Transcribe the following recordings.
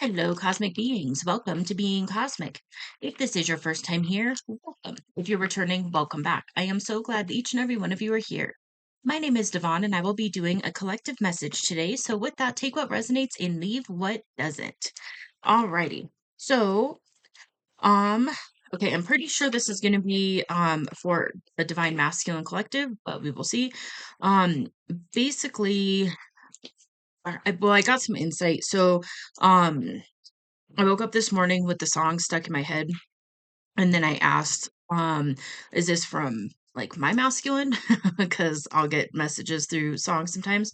Hello, cosmic beings. Welcome to Being Cosmic. If this is your first time here, welcome. If you're returning, welcome back. I am so glad that each and every one of you are here. My name is Devon, and I will be doing a collective message today. So, with that, take what resonates and leave what doesn't. Alrighty. So, um, okay, I'm pretty sure this is going to be for a divine masculine collective, but we will see. Um, basically, I got some insight. So, um. I woke up this morning with the song stuck in my head, and then I asked, is this from like my masculine? Because I'll get messages through songs sometimes.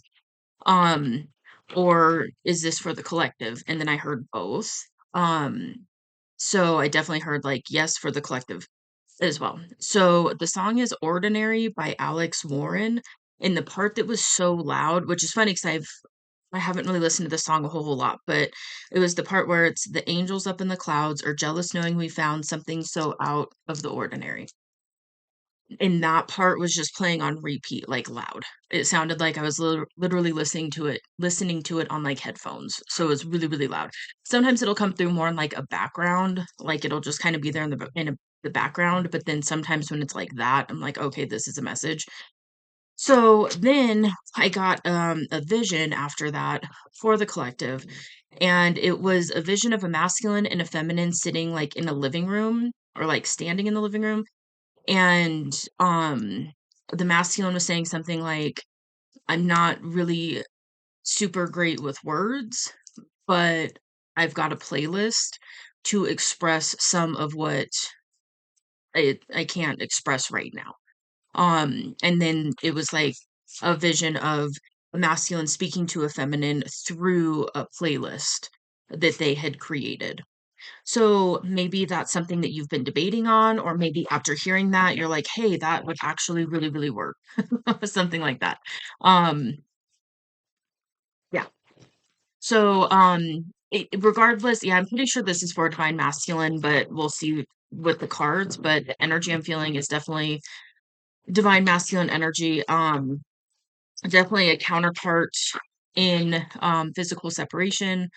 Um, or is this for the collective? And then I heard both. Um, so I definitely heard like yes for the collective as well. So the song is Ordinary by Alex Warren. And the part that was so loud, which is funny because I haven't really listened to the song a whole lot, but it was the part where it's the angels up in the clouds are jealous knowing we found something so out of the ordinary. And that part was just playing on repeat, like loud. It sounded like I was literally listening to it on like headphones. So it was really, really loud. Sometimes it'll come through more in like a background, like it'll just kind of be there in the background. But then sometimes when it's like that, I'm like, okay, this is a message. So then I got a vision after that for the collective, and it was a vision of a masculine and a feminine sitting like in a living room or like standing in the living room. And the masculine was saying something like, I'm not really super great with words, but I've got a playlist to express some of what I can't express right now. And then it was like a vision of a masculine speaking to a feminine through a playlist that they had created. So maybe that's something that you've been debating on, or maybe after hearing that, you're like, hey, that would actually really, really work. Something like that. Um, yeah. So, regardless, yeah, I'm pretty sure this is for divine masculine, but we'll see with the cards. But the energy I'm feeling is definitely divine masculine energy. Definitely a counterpart in physical separation,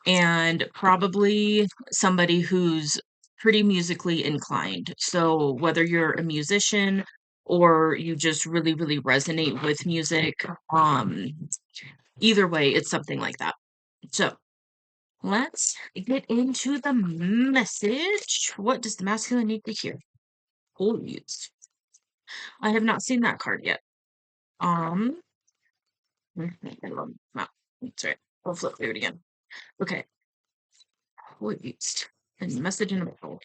and probably somebody who's pretty musically inclined. So whether you're a musician or you just really, really resonate with music, um, either way, it's something like that. So let's get into the message. What does the masculine need to hear? Please. I have not seen that card yet. Um, wow, that's right. I'll flip through it again. Okay. Please. And message in the middle.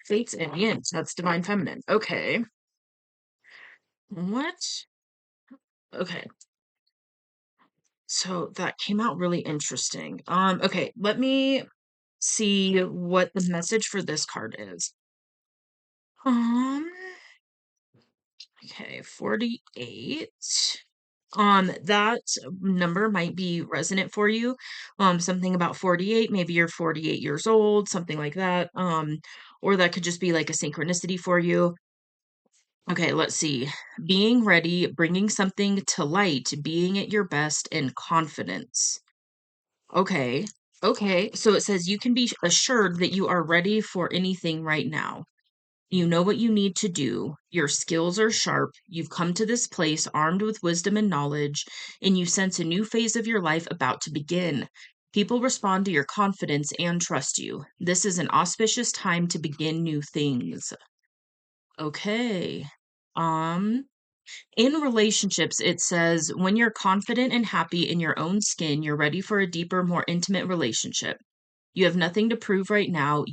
Fates and yins. That's divine feminine. Okay. What? Okay. So that came out really interesting. Okay, let me see what the message for this card is. Um, okay, 48. That number might be resonant for you. Something about 48, maybe you're 48 years old, something like that. Or that could just be like a synchronicity for you. Okay, let's see. Being ready, bringing something to light, being at your best, and confidence. Okay. Okay. So it says you can be assured that you are ready for anything right now. You know what you need to do. Your skills are sharp. You've come to this place armed with wisdom and knowledge, and you sense a new phase of your life about to begin. People respond to your confidence and trust you. This is an auspicious time to begin new things. Okay. Um, in relationships, it says when you're confident and happy in your own skin, you're ready for a deeper, more intimate relationship. You have nothing to prove right now.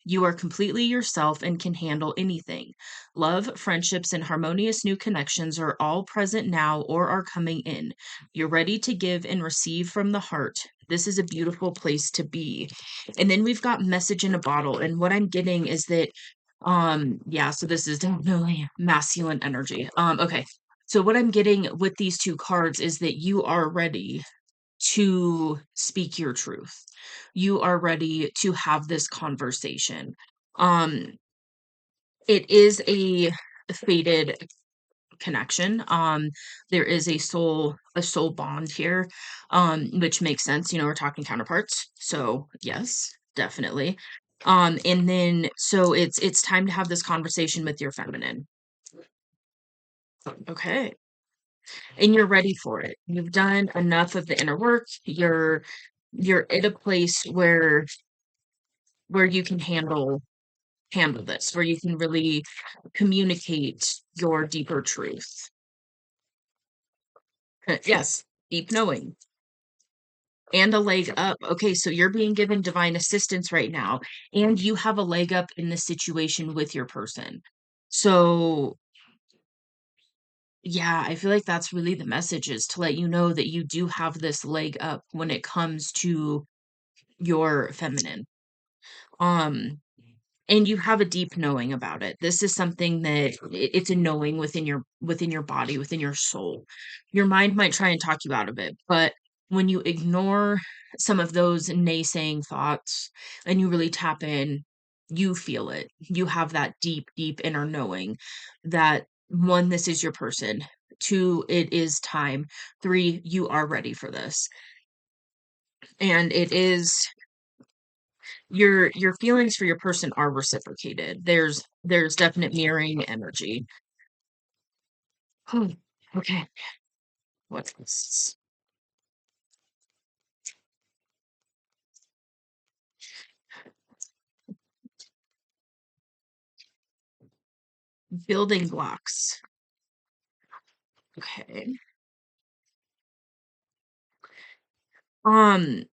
You are completely yourself and can handle anything. Love, friendships, and harmonious new connections are all present now or are coming in. You're ready to give and receive from the heart. This is a beautiful place to be. And then we've got message in a bottle. And what I'm getting is that yeah, so this is definitely masculine energy. Okay. So what I'm getting with these two cards is that you are ready to speak your truth. You are ready to have this conversation. Um, it is a fated connection. There is a soul bond here, which makes sense. We're talking counterparts. So yes, definitely. And then so it's time to have this conversation with your feminine. Okay. And you're ready for it. You've done enough of the inner work. You're at a place where you can handle this, where you can really communicate your deeper truth. Yes, deep knowing and a leg up. Okay, so you're being given divine assistance right now, and you have a leg up in the situation with your person. So, yeah, I feel like that's really the message, is to let you know that you do have this leg up when it comes to your feminine. Um, and you have a deep knowing about it. This is something that it's a knowing within your body, within your soul. Your mind might try and talk you out of it, but when you ignore some of those naysaying thoughts and you really tap in, you feel it. You have that deep inner knowing that, one, this is your person. Two, it is time. Three, you are ready for this. And it is, your feelings for your person are reciprocated. There's definite mirroring energy. Oh, okay. What's this? Building blocks. Okay. Um,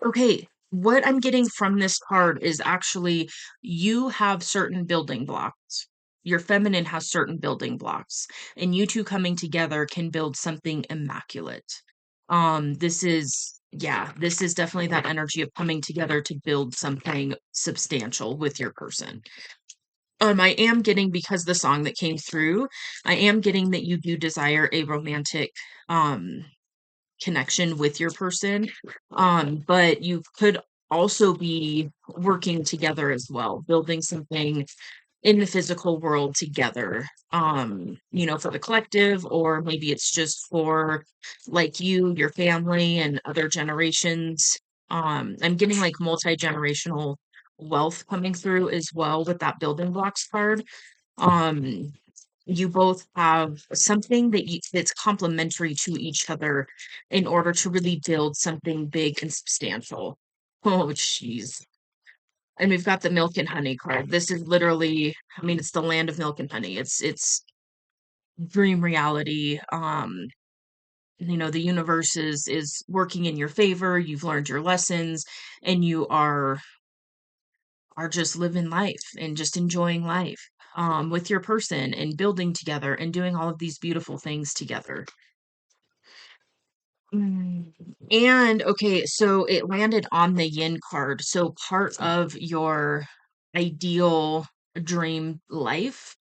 okay. What I'm getting from this card is actually you have certain building blocks. Your feminine has certain building blocks, and you two coming together can build something immaculate. This is definitely that energy of coming together to build something substantial with your person. I am getting, because the song that came through, I am getting that you do desire a romantic um connection with your person. But you could also be working together as well, building something in the physical world together. For the collective, or maybe it's just for like you, your family, and other generations. I'm getting like multi-generational wealth coming through as well with that building blocks card. Um, you both have something that's complementary to each other in order to really build something big and substantial. Oh, jeez. And we've got the milk and honey card. This is literally, I mean, it's the land of milk and honey. It's dream reality. The universe is working in your favor. You've learned your lessons, and you are just living life and just enjoying life with your person, and building together and doing all of these beautiful things together. Mm. And okay, so it landed on the yin card. So part of your ideal dream life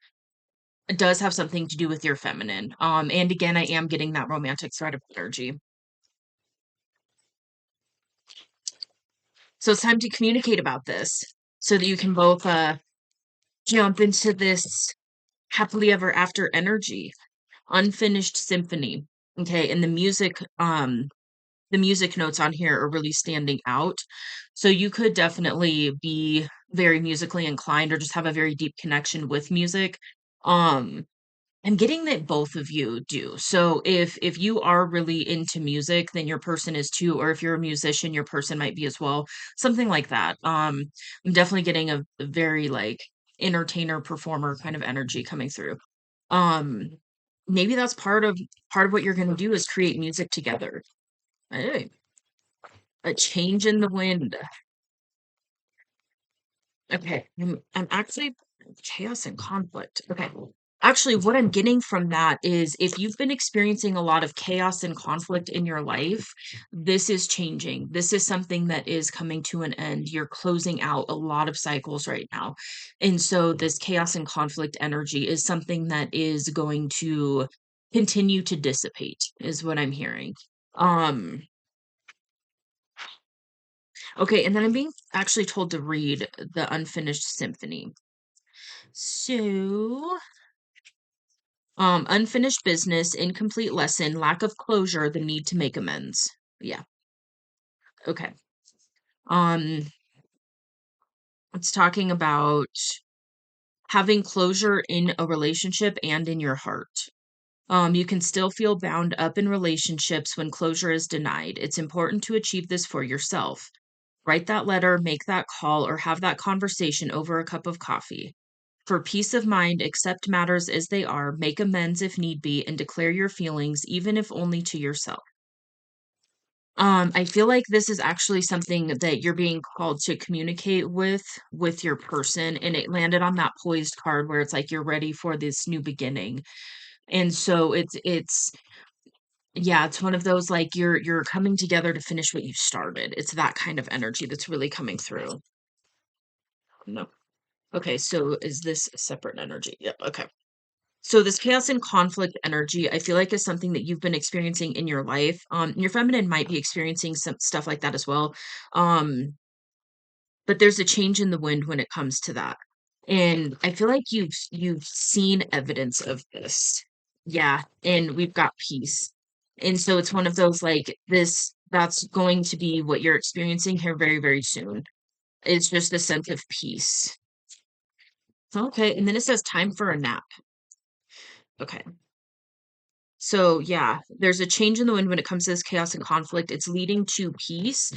does have something to do with your feminine. And again, I am getting that romantic thread of energy. So it's time to communicate about this so that you can both jump into this happily ever after energy. Unfinished symphony. Okay, and the music notes on here are really standing out. So you could definitely be very musically inclined, or just have a very deep connection with music. Um, I'm getting that both of you do. So if you are really into music, then your person is too, or if you're a musician, your person might be as well. Something like that. I'm definitely getting a very like entertainer performer kind of energy coming through. Um, maybe that's part of what you're going to do, is create music together. Hey, a change in the wind. Okay, I'm actually chaos and conflict. Okay. Actually, what I'm getting from that is, if you've been experiencing a lot of chaos and conflict in your life, this is changing. This is something that is coming to an end. You're closing out a lot of cycles right now. And so this chaos and conflict energy is something that is going to continue to dissipate, is what I'm hearing. Um, okay, and then I'm being actually told to read the unfinished symphony. So, Unfinished business, incomplete lesson, lack of closure, the need to make amends. Yeah. Okay. Um, it's talking about having closure in a relationship and in your heart. You can still feel bound up in relationships when closure is denied. It's important to achieve this for yourself. Write that letter, make that call, or have that conversation over a cup of coffee. For peace of mind, accept matters as they are, make amends if need be, and declare your feelings, even if only to yourself. I feel like this is actually something that you're being called to communicate with your person, and it landed on that poised card where it's like you're ready for this new beginning. And so it's yeah, it's one of those like you're coming together to finish what you started. It's that kind of energy that's really coming through. No. Okay, so is this a separate energy? Yep, okay. So this chaos and conflict energy, I feel like is something that you've been experiencing in your life. Your feminine might be experiencing some stuff like that as well. Um, but there's a change in the wind when it comes to that. And I feel like you've seen evidence of this. Yeah, and we've got peace. And so it's one of those like this that's going to be what you're experiencing here very, very soon. It's just a sense of peace. Okay, and then it says time for a nap. Okay. So yeah, there's a change in the wind when it comes to this chaos and conflict. It's leading to peace.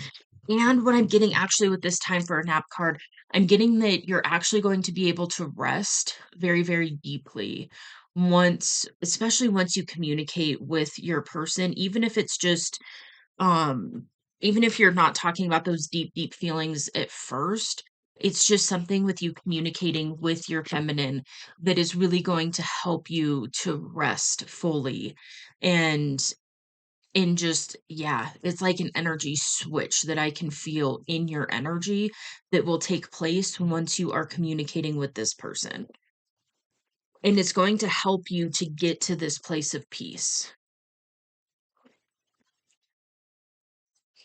And what I'm getting actually with this time for a nap card, I'm getting that you're actually going to be able to rest very, very deeply once, especially once you communicate with your person, even if it's just um, even if you're not talking about those deep, deep feelings at first, it's just something with you communicating with your feminine that is really going to help you to rest fully. And in just, yeah, it's like an energy switch that I can feel in your energy that will take place once you are communicating with this person. And it's going to help you to get to this place of peace.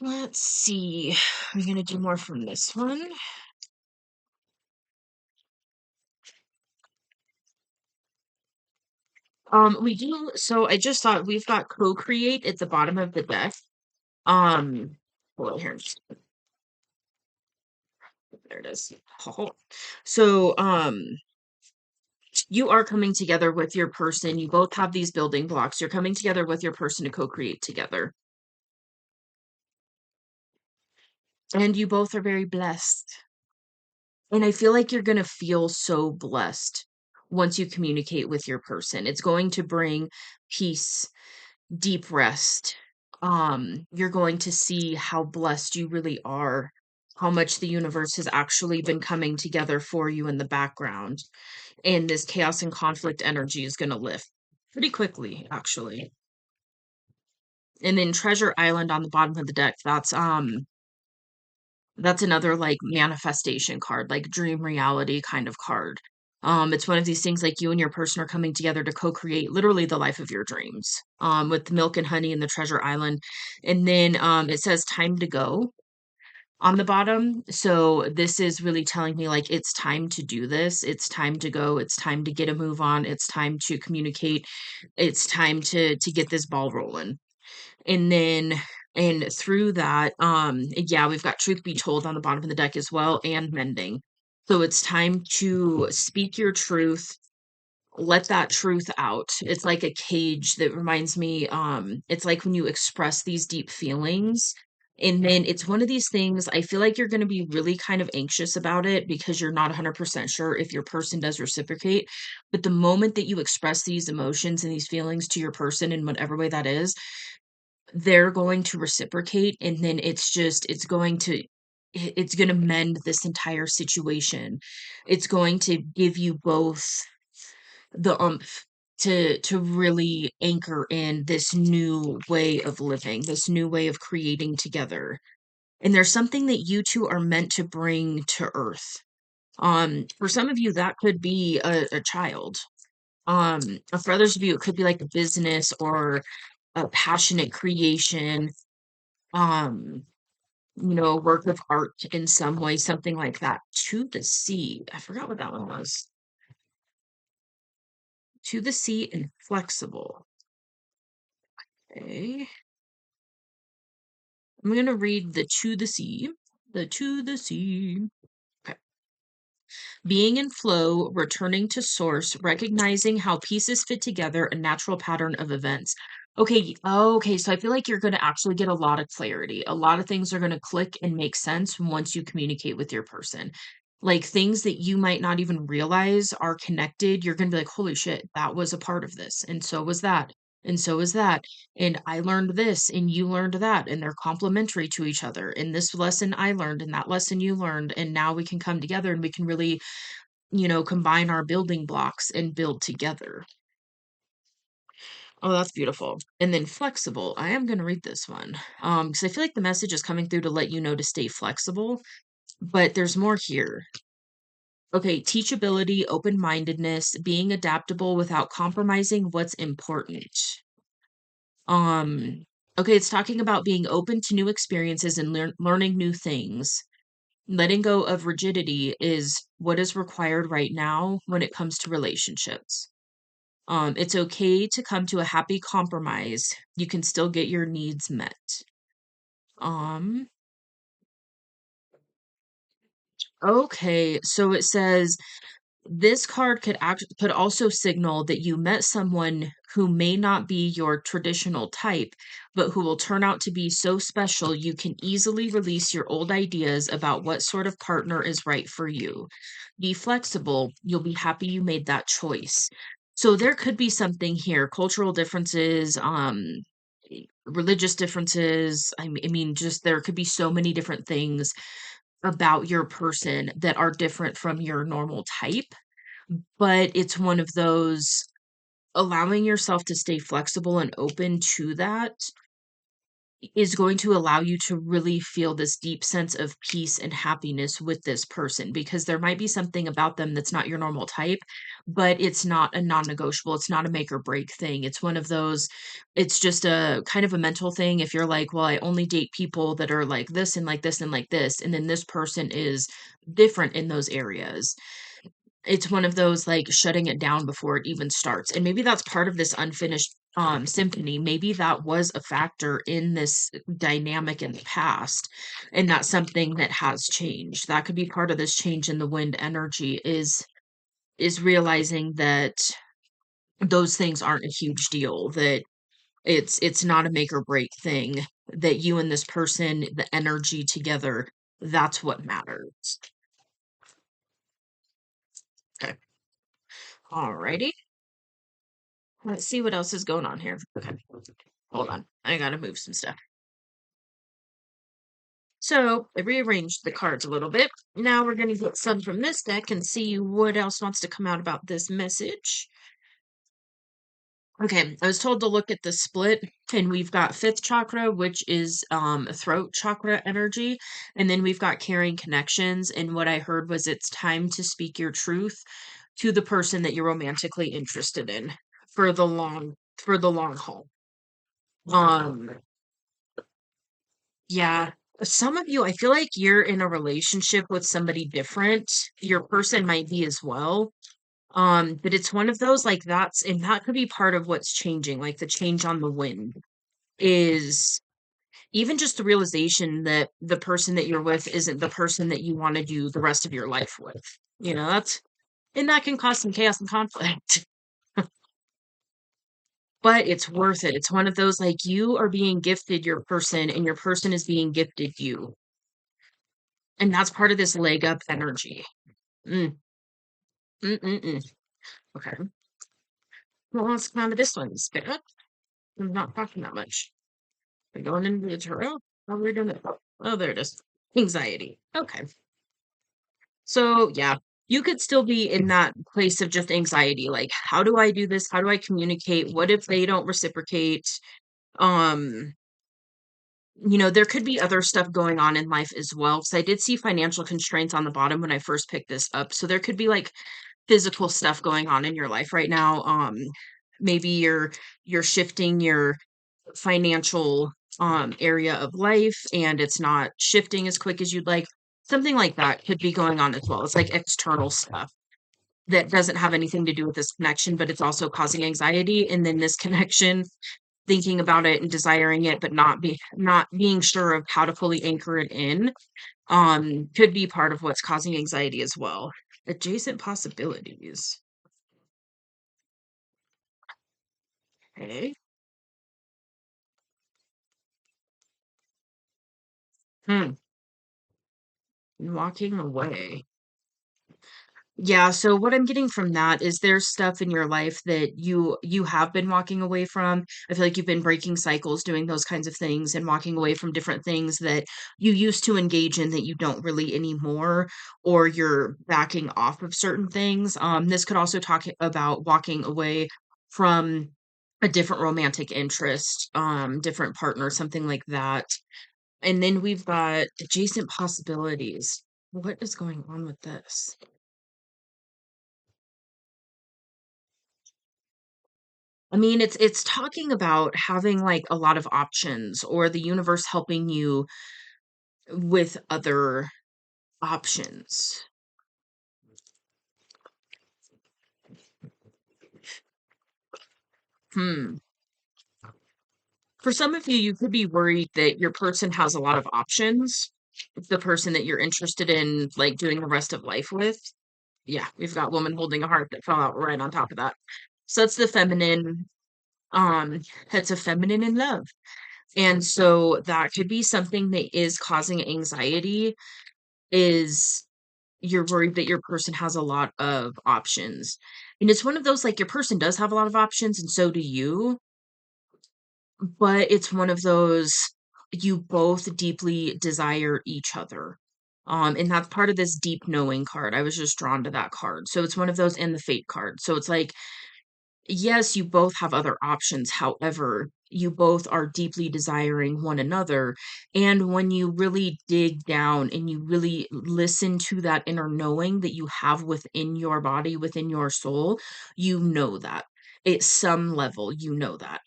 Let's see. I'm going to do more from this one. We do so I just thought we've got co-create at the bottom of the deck. Um, hold on here. There it is. So, you are coming together with your person. You both have these building blocks. You're coming together with your person to co-create together. And you both are very blessed. And I feel like you're going to feel so blessed once you communicate with your person. It's going to bring peace, deep rest. You're going to see how blessed you really are, how much the universe has actually been coming together for you in the background. And this chaos and conflict energy is going to lift pretty quickly, actually. And then Treasure Island on the bottom of the deck, that's another like manifestation card, like dream reality kind of card. It's one of these things like you and your person are coming together to co-create literally the life of your dreams. With the milk and honey and the treasure island. And then it says time to go on the bottom. So this is really telling me like it's time to do this. It's time to go. It's time to get a move on. It's time to communicate. It's time to get this ball rolling. And then and through that, yeah, we've got truth be told on the bottom of the deck as well and mending. So it's time to speak your truth, let that truth out. It's like a cage that reminds me, it's like when you express these deep feelings. And then it's one of these things, I feel like you're going to be really kind of anxious about it because you're not 100% sure if your person does reciprocate. But the moment that you express these emotions and these feelings to your person in whatever way that is, they're going to reciprocate, and then it's going to mend this entire situation. It's going to give you both the to really anchor in this new way of living, this new way of creating together. And there's something that you two are meant to bring to earth. For some of you that could be a child. Um, for others of you it could be like a business or a passionate creation, um, a work of art in some way, something like that. To the sea. I forgot what that one was. To the sea and flexible. Okay. I'm going to read the to the sea. The to the sea. Okay. Being in flow, returning to source, recognizing how pieces fit together, a natural pattern of events. Okay, so I feel like you're going to actually get a lot of clarity. A lot of things are going to click and make sense once you communicate with your person. Like things that you might not even realize are connected, you're going to be like, holy shit, that was a part of this. And so was that. And so is that. And I learned this and you learned that. And they're complementary to each other. And this lesson I learned and that lesson you learned. And now we can come together and we can really combine our building blocks and build together. Oh, that's beautiful. And then flexible. I am going to read this one. Because I feel like the message is coming through to let you know to stay flexible, but there's more here. Okay, teachability, open-mindedness, being adaptable without compromising what's important. Um, okay, it's talking about being open to new experiences and learning new things. Letting go of rigidity is what is required right now when it comes to relationships. It's okay to come to a happy compromise. You can still get your needs met. Um, okay, so it says this card could also signal that you met someone who may not be your traditional type, but who will turn out to be so special you can easily release your old ideas about what sort of partner is right for you. Be flexible. You'll be happy you made that choice. So there could be something here, cultural differences, religious differences. I mean, just there could be so many different things about your person that are different from your normal type, but it's one of those allowing yourself to stay flexible and open to that is going to allow you to really feel this deep sense of peace and happiness with this person, because there might be something about them that's not your normal type, but it's not a non-negotiable. It's not a make or break thing. It's one of those, it's just a kind of a mental thing. If you're like, well, I only date people that are like this and like this and like this, and then this person is different in those areas, it's one of those, like, shutting it down before it even starts, and maybe that's part of this unfinished, symphony. Maybe that was a factor in this dynamic in the past, and that's something that has changed. That could be part of this change in the wind energy is realizing that those things aren't a huge deal, that it's not a make or break thing, that you and this person, the energy together, that's what matters. Okay. Alrighty. Let's see what else is going on here. Okay. Hold on. I gotta move some stuff. So I rearranged the cards a little bit. Now we're gonna get some from this deck and see what else wants to come out about this message. Okay, I was told to look at the split, and we've got fifth chakra, which is throat chakra energy, and then we've got carrying connections. And what I heard was it's time to speak your truth to the person that you're romantically interested in for the long haul. Um, Yeah. Some of you, I feel like you're in a relationship with somebody different. Your person might be as well. But it's one of those, like, and that could be part of what's changing, like the change on the wind is even just the realization that the person that you're with isn't the person that you want to do the rest of your life with. And that can cause some chaos and conflict, but it's worth it. It's one of those, like, you are being gifted your person and your person is being gifted you. And that's part of this leg up energy. Mm, mm. Okay. Well, let's come on to this one. Spirit. I'm not talking that much. We're going into the tarot. How are we doing it? Oh, there it is. Anxiety. Okay. So, yeah, you could still be in that place of just anxiety. Like, how do I do this? How do I communicate? What if they don't reciprocate? Um, there could be other stuff going on in life as well. So I did see financial constraints on the bottom when I first picked this up. So there could be like physical stuff going on in your life right now. Maybe you're shifting your financial area of life and it's not shifting as quick as you'd like. Something like that could be going on as well. It's like external stuff. that doesn't have anything to do with this connection, but it's also causing anxiety. And then this connection, thinking about it and desiring it, but not being sure of how to fully anchor it in, could be part of what's causing anxiety as well. Adjacent possibilities. Okay. Hmm. Walking away. Yeah, so what I'm getting from that is there's stuff in your life that you have been walking away from. I feel like you've been breaking cycles, doing those kinds of things and walking away from different things that you used to engage in that you don't really anymore, or you're backing off of certain things. This could also talk about walking away from a different romantic interest, different partner, something like that. And then we've got adjacent possibilities. What is going on with this? I mean, it's talking about having, like, a lot of options or the universe helping you with other options. Hmm. For some of you, you could be worried that your person has a lot of options. The person that you're interested in, like, doing the rest of life with. Yeah, we've got woman holding a heart that fell out right on top of that. So it's the feminine, it's a feminine in love. And so that could be something that is causing anxiety, is you're worried that your person has a lot of options. And it's one of those, like, your person does have a lot of options and so do you, but it's one of those, you both deeply desire each other. And that's part of this deep knowing card. I was just drawn to that card. So it's one of those, and the fate card. So it's like, yes, you both have other options. However, you both are deeply desiring one another. And when you really dig down and you really listen to that inner knowing that you have within your body, within your soul, you know that. At some level, you know that.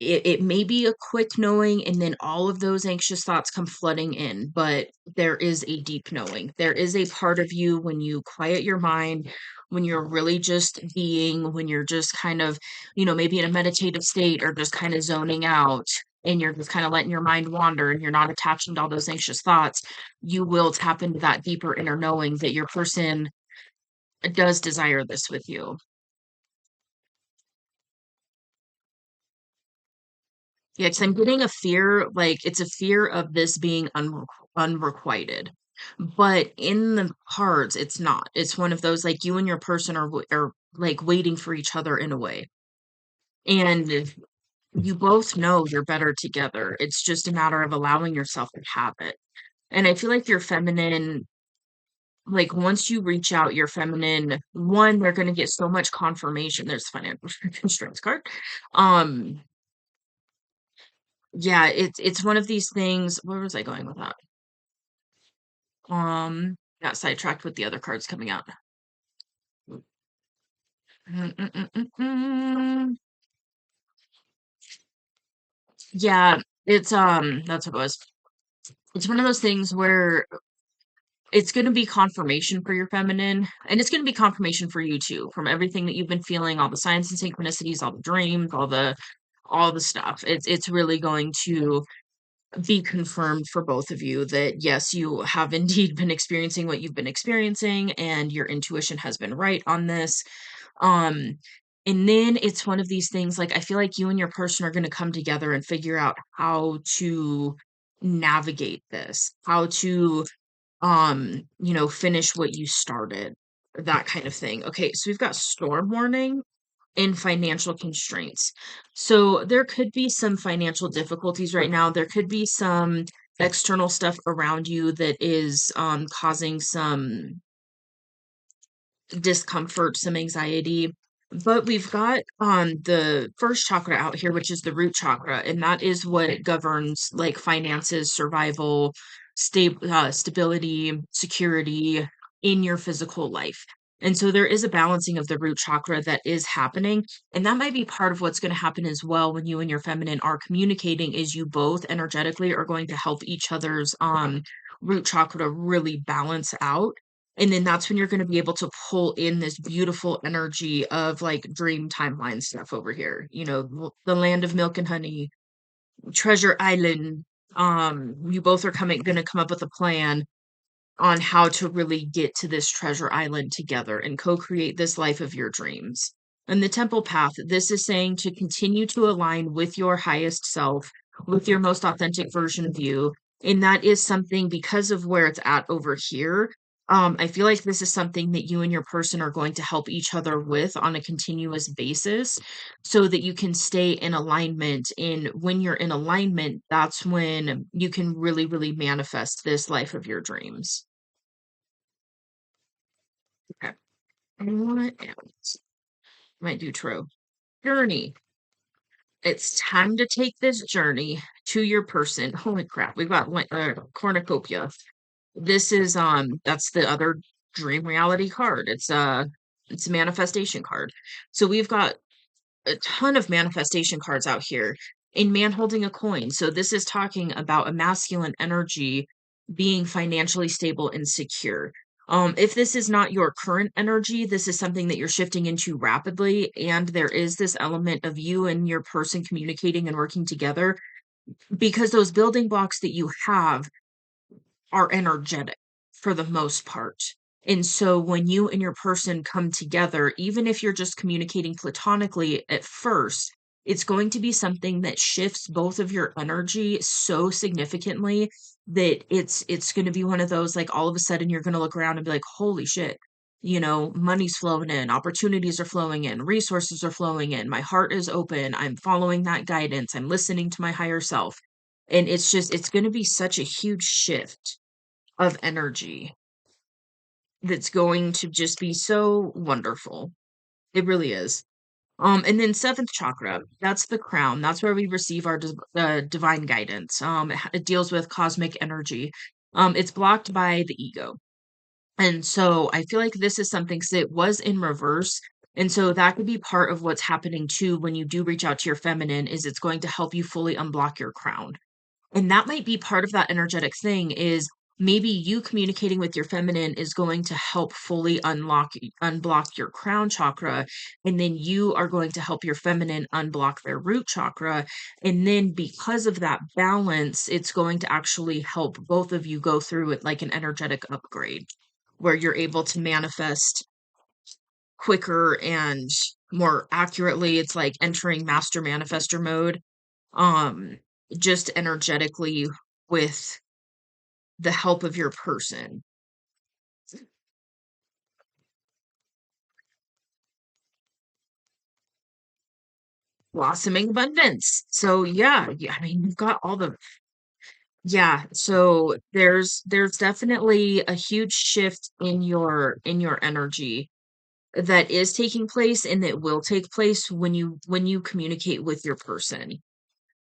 It may be a quick knowing, and then all of those anxious thoughts come flooding in, but there is a deep knowing. There is a part of you when you quiet your mind, when you're really just being, when you're just kind of, maybe in a meditative state or just kind of zoning out, and you're just kind of letting your mind wander and you're not attaching to all those anxious thoughts, you will tap into that deeper inner knowing that your person does desire this with you. Yeah, 'cause I'm getting a fear, like, it's a fear of this being unrequited, but in the cards, it's not. It's one of those, like, you and your person are, like, waiting for each other in a way, and you both know you're better together. It's just a matter of allowing yourself to have it, and I feel like your feminine, like, once you reach out, your feminine, 1, they're gonna get so much confirmation. There's financial constraints card. Um, yeah, it's one of these things. Where was I going with that? Got sidetracked with the other cards coming out. Mm, mm, mm, mm, mm. Yeah, it's, that's what it was. It's one of those things where it's gonna be confirmation for your feminine, and it's gonna be confirmation for you too, from everything that you've been feeling, all the signs and synchronicities, all the dreams, all the stuff. It's really going to be confirmed for both of you that yes, you have indeed been experiencing what you've been experiencing, and your intuition has been right on this. Um, and then it's one of these things, like, I feel like you and your person are going to come together and figure out how to navigate this, how to, finish what you started, that kind of thing. Okay, so we've got storm warning and financial constraints. So there could be some financial difficulties right now. There could be some external stuff around you that is causing some discomfort, some anxiety. But we've got the first chakra out here, which is the root chakra, and that is what governs, like, finances, survival, stability, security in your physical life. And so there is a balancing of the root chakra that is happening, and that might be part of what's going to happen as well when you and your feminine are communicating. Is you both energetically are going to help each other's root chakra really balance out, And then that's when you're gonna be able to pull in this beautiful energy of, like, dream timeline stuff over here, the land of milk and honey, Treasure Island. You both are gonna come up with a plan on how to really get to this treasure island together and co-create this life of your dreams. And the temple path, this is saying to continue to align with your highest self, with your most authentic version of you. And that is something because of where it's at over here. I feel like this is something that you and your person are going to help each other with on a continuous basis so that you can stay in alignment. And when you're in alignment, that's when you can really, really manifest this life of your dreams. Okay. What else? Might do true. Journey. It's time to take this journey to your person. Holy crap, we've got cornucopia. This is that's the other dream reality card. It's a manifestation card. So we've got a ton of manifestation cards out here in man holding a coin. So this is talking about a masculine energy being financially stable and secure. If this is not your current energy, this is something that you're shifting into rapidly, and there is this element of you and your person communicating and working together because those building blocks that you have are energetic for the most part. And so when you and your person come together, even if you're just communicating platonically at first, it's going to be something that shifts both of your energy so significantly that it's going to be one of those like all of a sudden you're going to look around and be like, "Holy shit. Money's flowing in, opportunities are flowing in, resources are flowing in. My heart is open. I'm following that guidance. I'm listening to my higher self." And it's going to be such a huge shift of energy that's going to just be so wonderful. It really is. And then seventh chakra, that's the crown. That's where we receive our divine guidance. It deals with cosmic energy. It's blocked by the ego. And so I feel like this is something, because it was in reverse. And so that could be part of what's happening too when you do reach out to your feminine, is it's going to help you fully unblock your crown. And that might be part of that energetic thing, is maybe you communicating with your feminine is going to help fully unblock your crown chakra, and then you are going to help your feminine unblock their root chakra. And then because of that balance, it's going to actually help both of you go through it like an energetic upgrade where you're able to manifest quicker and more accurately. It's like entering master manifester mode, um just energetically, with the help of your person. Blossoming abundance. So yeah, I mean, you've got all the yeah, so there's definitely a huge shift in your energy that is taking place and that will take place when you communicate with your person.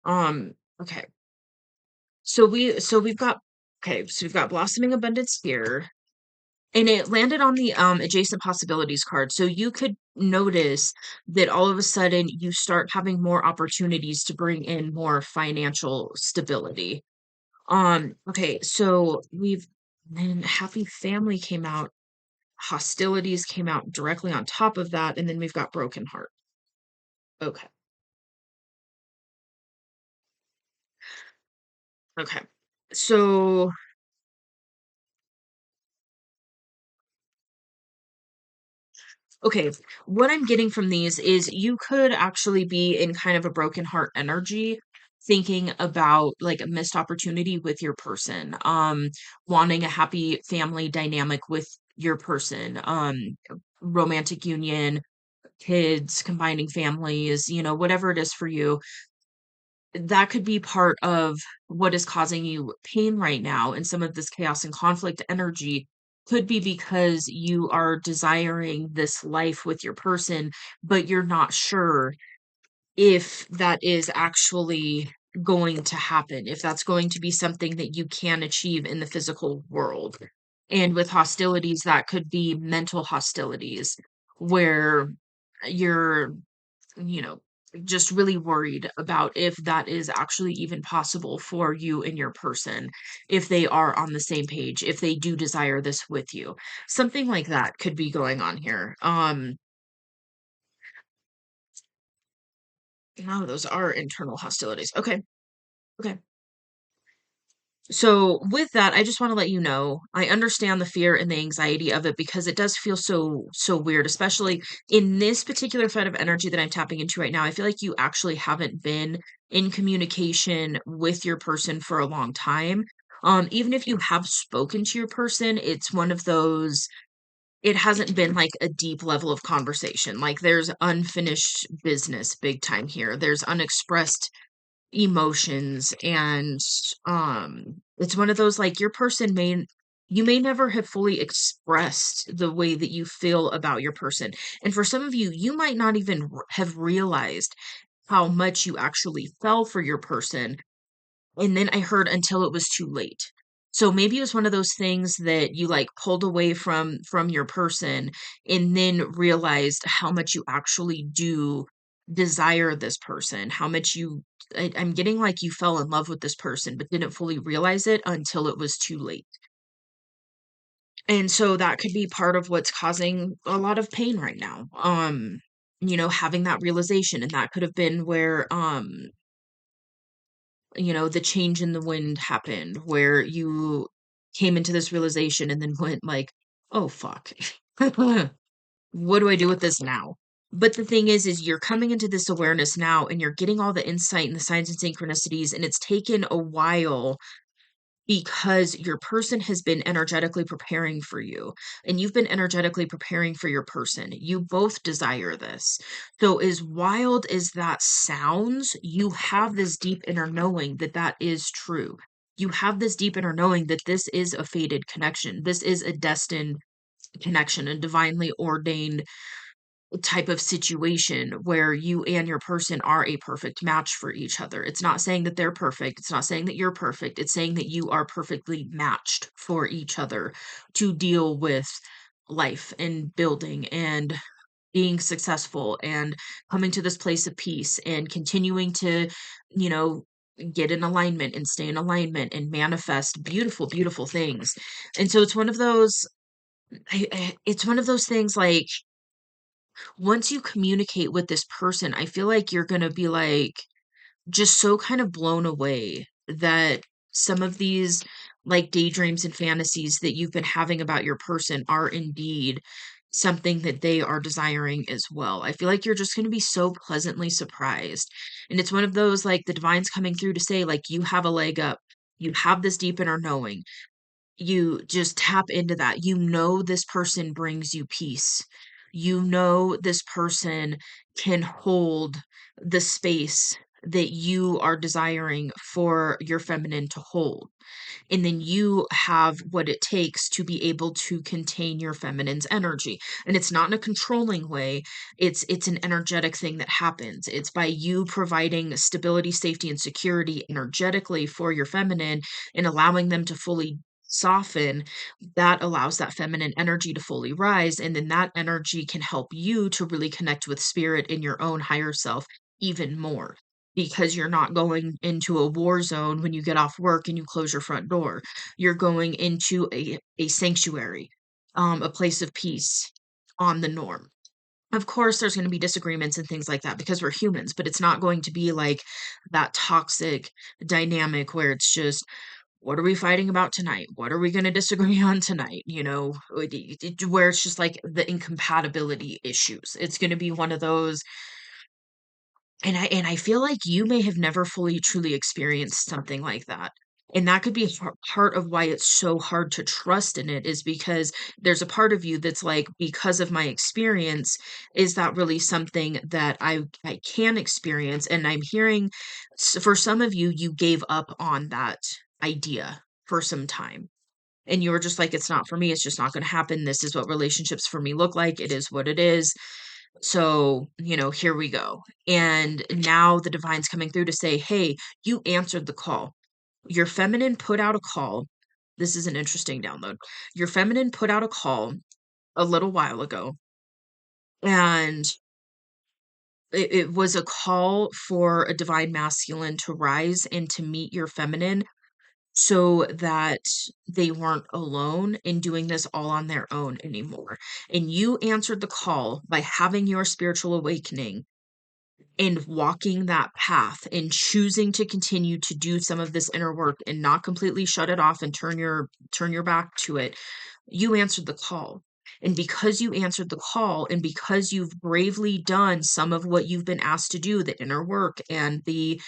Okay. We've got blossoming abundance here. And it landed on the adjacent possibilities card. So you could notice that all of a sudden you start having more opportunities to bring in more financial stability. Okay, so we've then happy family came out, hostilities came out directly on top of that, and then we've got broken heart. Okay, okay. So okay, what I'm getting from these is you could actually be in kind of a broken heart energy, thinking about like a missed opportunity with your person, wanting a happy family dynamic with your person, romantic union, kids, combining families, whatever it is for you. That could be part of what is causing you pain right now, and some of this chaos and conflict energy could be because you are desiring this life with your person, but you're not sure if that is actually going to happen, if that's going to be something that you can achieve in the physical world. And with hostilities, that could be mental hostilities where you're you know, just really worried about if that is actually even possible for you and your person, if they are on the same page, if they do desire this with you. Something like that could be going on here. No, those are internal hostilities. Okay. Okay. So with that, I just want to let you know, I understand the fear and the anxiety of it because it does feel so weird, especially in this particular thread of energy that I'm tapping into right now. I feel like you actually haven't been in communication with your person for a long time. Even if you have spoken to your person, it's one of those, it hasn't been like a deep level of conversation. Like there's unfinished business big time here. There's unexpressed emotions, and it's one of those, like, your person may, you may never have fully expressed the way that you feel about your person, and for some of you, you might not even have realized how much you actually fell for your person, and then I heard until it was too late. So maybe it was one of those things that you, like, pulled away from your person and then realized how much you actually do desire this person, how much you, I'm getting like you fell in love with this person, but didn't fully realize it until it was too late. And so that could be part of what's causing a lot of pain right now. Having that realization, and that could have been where the change in the wind happened, where you came into this realization and then went like, "Oh, fuck. What do I do with this now?" But the thing is you're coming into this awareness now and you're getting all the insight and the signs and synchronicities, and it's taken a while because your person has been energetically preparing for you, and you've been energetically preparing for your person. You both desire this. So, as wild as that sounds, you have this deep inner knowing that that is true. You have this deep inner knowing that this is a fated connection. This is a destined connection, a divinely ordained type of situation where you and your person are a perfect match for each other. It's not saying that they're perfect. It's not saying that you're perfect. It's saying that you are perfectly matched for each other to deal with life and building and being successful and coming to this place of peace and continuing to, you know, get in alignment and stay in alignment and manifest beautiful, beautiful things. And so it's one of those, it's one of those things like, once you communicate with this person, I feel like you're gonna be, like, just so kind of blown away that some of these, like, daydreams and fantasies that you've been having about your person are indeed something that they are desiring as well. I feel like you're just gonna be so pleasantly surprised, and it's one of those, like, the divine's coming through to say, like, "You have a leg up. You have this deep inner knowing. You just tap into that. You know this person brings you peace. You know this person can hold the space that you are desiring for your feminine to hold. And then you have what it takes to be able to contain your feminine's energy. And it's not in a controlling way. It's an energetic thing that happens. It's by you providing stability, safety, and security energetically for your feminine and allowing them to fully soften, that allows that feminine energy to fully rise, and then that energy can help you to really connect with spirit in your own higher self even more, because you're not going into a war zone when you get off work and you close your front door. You're going into a sanctuary, a place of peace on the norm. Of course, there's going to be disagreements and things like that because we're humans, but it's not going to be like that toxic dynamic where it's just, what are we fighting about tonight? What are we going to disagree on tonight? Where it's just like the incompatibility issues. It's going to be one of those, and I feel like you may have never fully truly experienced something like that. And that could be part of why it's so hard to trust in it, is because there's a part of you that's like, because of my experience, is that really something that I can experience? And I'm hearing, for some of you, you gave up on that idea for some time. And you were just like, it's not for me. It's just not going to happen. This is what relationships for me look like. It is what it is. So, here we go. And now the divine's coming through to say, hey, you answered the call. Your feminine put out a call. This is an interesting download. Your feminine put out a call a little while ago, and it was a call for a divine masculine to rise and to meet your feminine so that they weren't alone in doing this all on their own anymore. And you answered the call by having your spiritual awakening and walking that path and choosing to continue to do some of this inner work and not completely shut it off and turn your back to it. You answered the call. And because you answered the call and because you've bravely done some of what you've been asked to do, the inner work and the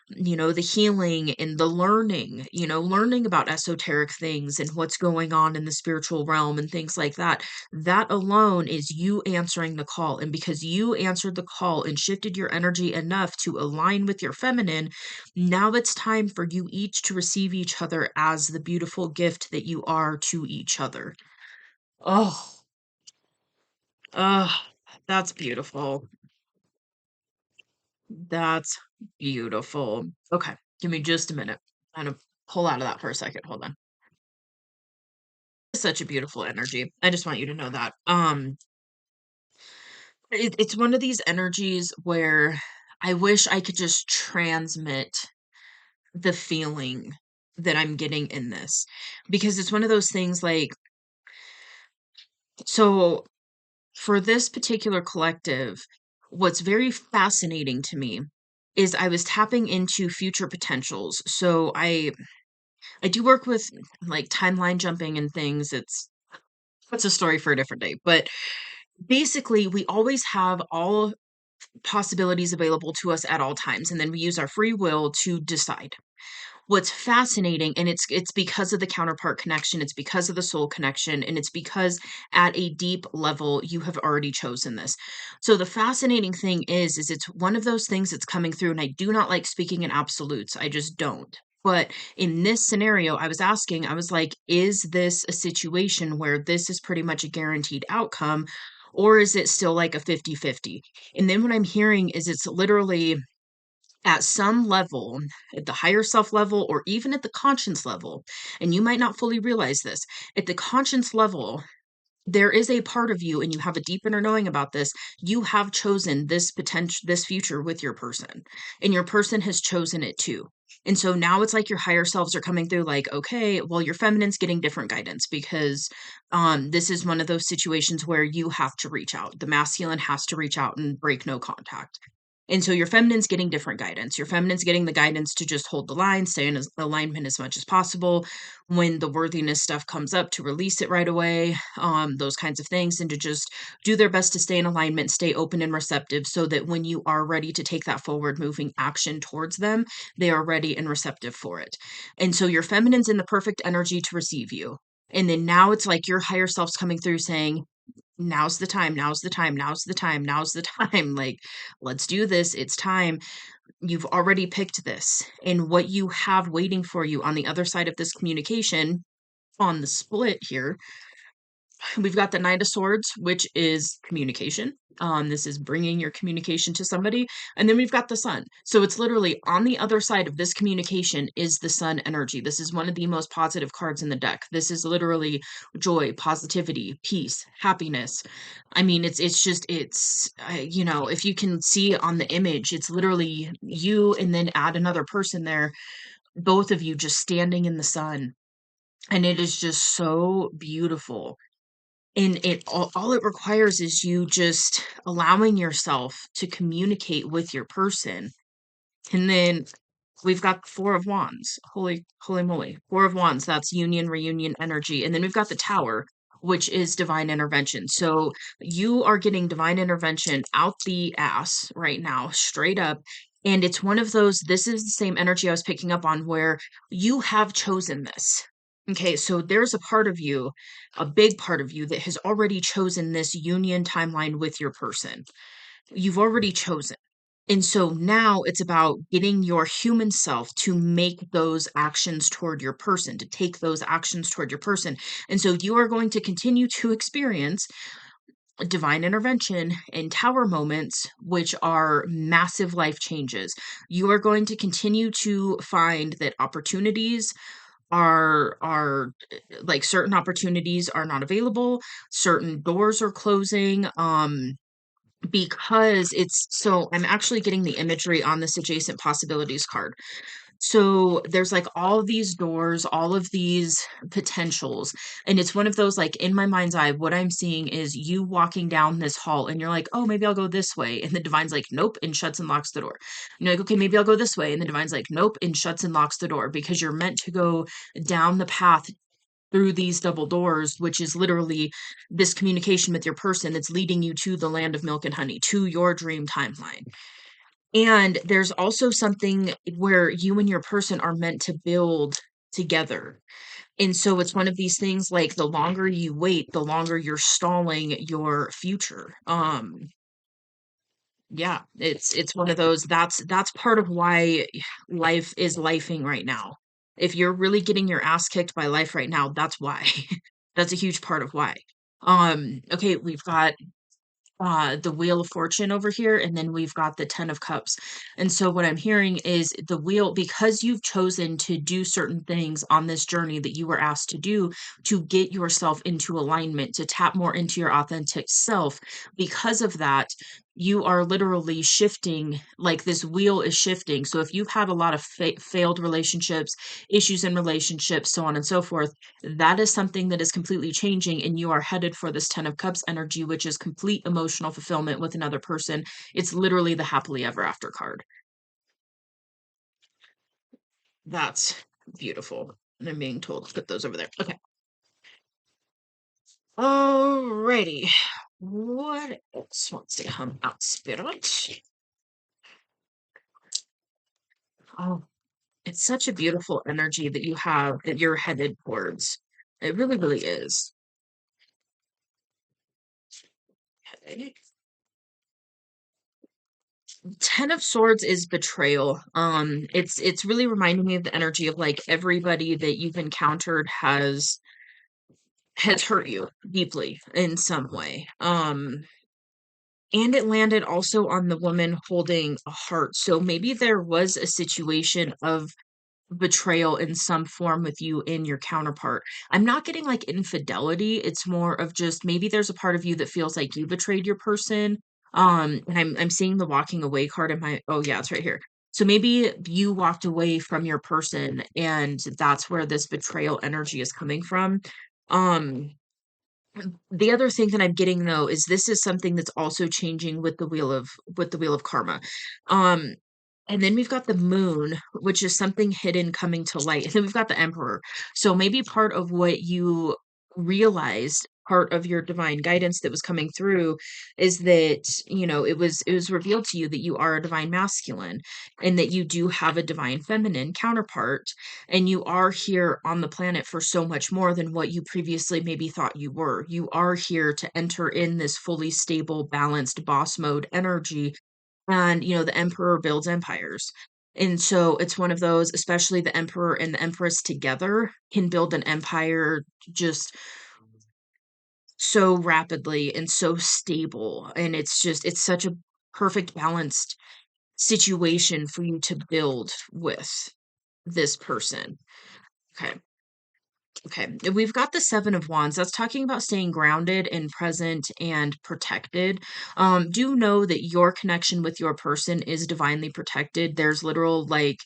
healing and the learning, learning about esoteric things and what's going on in the spiritual realm and things like that. That alone is you answering the call. And because you answered the call and shifted your energy enough to align with your feminine, now it's time for you each to receive each other as the beautiful gift that you are to each other. Oh, oh, that's beautiful. That's beautiful. Okay, give me just a minute. I'm gonna pull out of that for a second. Hold on. Such a beautiful energy. I just want you to know that. It's one of these energies where I wish I could just transmit the feeling that I'm getting in this because it's one of those things like, so for this particular collective, what's very fascinating to me is I was tapping into future potentials. So I do work with like timeline jumping and things. That's a story for a different day. But basically, we always have all possibilities available to us at all times, and then we use our free will to decide. What's fascinating, and it's because of the counterpart connection, it's because of the soul connection, and it's because at a deep level you have already chosen this. So the fascinating thing is it's one of those things that's coming through, and I do not like speaking in absolutes. I just don't. But in this scenario, I was asking, I was like, is this a situation where this is pretty much a guaranteed outcome? Or is it still like a 50-50? And then what I'm hearing is it's literally at some level, at the higher self level, or even at the conscience level, and you might not fully realize this, at the conscience level, there is a part of you, and you have a deep inner knowing about this. You have chosen this potential, this future with your person, and your person has chosen it too. And so now it's like your higher selves are coming through, like, okay, well, your feminine's getting different guidance because this is one of those situations where you have to reach out. The masculine has to reach out and break no contact. And so your feminine's getting different guidance. Your feminine's getting the guidance to just hold the line, stay in alignment as much as possible. When the worthiness stuff comes up, to release it right away, those kinds of things, and to just do their best to stay in alignment, stay open and receptive, so that when you are ready to take that forward moving action towards them, they are ready and receptive for it. And so your feminine's in the perfect energy to receive you. And then now it's like your higher self's coming through saying, now's the time, now's the time, now's the time, now's the time. Like, let's do this. It's time. You've already picked this. And what you have waiting for you on the other side of this communication on the split here, we've got the Knight of Swords, which is communication. This is bringing your communication to somebody. And then we've got the Sun. So it's literally on the other side of this communication is the Sun energy. This is one of the most positive cards in the deck. This is literally joy, positivity, peace, happiness. I mean, if you can see on the image, it's literally you and then add another person there, both of you just standing in the sun. And it is just so beautiful. And all it requires is you just allowing yourself to communicate with your person. And then we've got the Four of Wands. Holy moly. Four of Wands, that's union, reunion energy. And then we've got the Tower, which is divine intervention. So you are getting divine intervention out the ass right now, straight up. And it's one of those, this is the same energy I was picking up on where you have chosen this. Okay, so there's a part of you, a big part of you that has already chosen this union timeline with your person. You've already chosen. And so now it's about getting your human self to make those actions toward your person, to take those actions toward your person. And so you are going to continue to experience divine intervention and tower moments, which are massive life changes. You are going to continue to find that opportunities are like certain opportunities are not available, certain doors are closing, because it's so I'm actually getting the imagery on this adjacent possibilities card. So there's like all of these doors, all of these potentials. And it's one of those, like, in my mind's eye, what I'm seeing is you walking down this hall and you're like, oh, maybe I'll go this way. And the divine's like, nope, and shuts and locks the door. And you're like, okay, maybe I'll go this way. And the divine's like, nope, and shuts and locks the door because you're meant to go down the path through these double doors, which is literally this communication with your person that's leading you to the land of milk and honey, to your dream timeline. And there's also something where you and your person are meant to build together. And so it's one of these things, like, the longer you wait, the longer you're stalling your future. Yeah, it's one of those, that's part of why life is lifing right now. If you're really getting your ass kicked by life right now, that's why. That's a huge part of why. Okay, we've got the Wheel of Fortune over here, and then we've got the Ten of Cups. And so what I'm hearing is the wheel, because you've chosen to do certain things on this journey that you were asked to do to get yourself into alignment, to tap more into your authentic self. Because of that, you are literally shifting, like this wheel is shifting. So if you've had a lot of failed relationships, issues in relationships, so on and so forth, that is something that is completely changing, and you are headed for this Ten of Cups energy, which is complete emotional fulfillment with another person. It's literally the happily ever after card. That's beautiful. And I'm being told to put those over there. Okay. Alrighty. What else wants to come out, Spirit? Oh, it's such a beautiful energy that you have, that you're headed towards. It really, really is. Okay. Ten of Swords is betrayal. It's really reminding me of the energy of, like, everybody that you've encountered has hurt you deeply in some way. And it landed also on the woman holding a heart. So maybe there was a situation of betrayal in some form with you and your counterpart. I'm not getting like infidelity. It's more of just maybe there's a part of you that feels like you betrayed your person. And I'm seeing the walking away card in my, oh yeah, it's right here. So maybe you walked away from your person and that's where this betrayal energy is coming from. Um the other thing that I'm getting though is this is something that's also changing with the wheel of karma. Um and then we've got the moon, which is something hidden coming to light. And then we've got the emperor. So maybe part of what you realized, part of your divine guidance that was coming through is that, it was revealed to you that you are a divine masculine and that you do have a divine feminine counterpart, and you are here on the planet for so much more than what you previously maybe thought you were. You are here to enter in this fully stable, balanced boss mode energy, and, the emperor builds empires. And so it's one of those, especially the emperor and the empress together can build an empire just so rapidly and so stable. And it's such a perfect balanced situation for you to build with this person. Okay. Okay, we've got the Seven of Wands. That's talking about staying grounded and present and protected. Do know that your connection with your person is divinely protected. There's literal, like,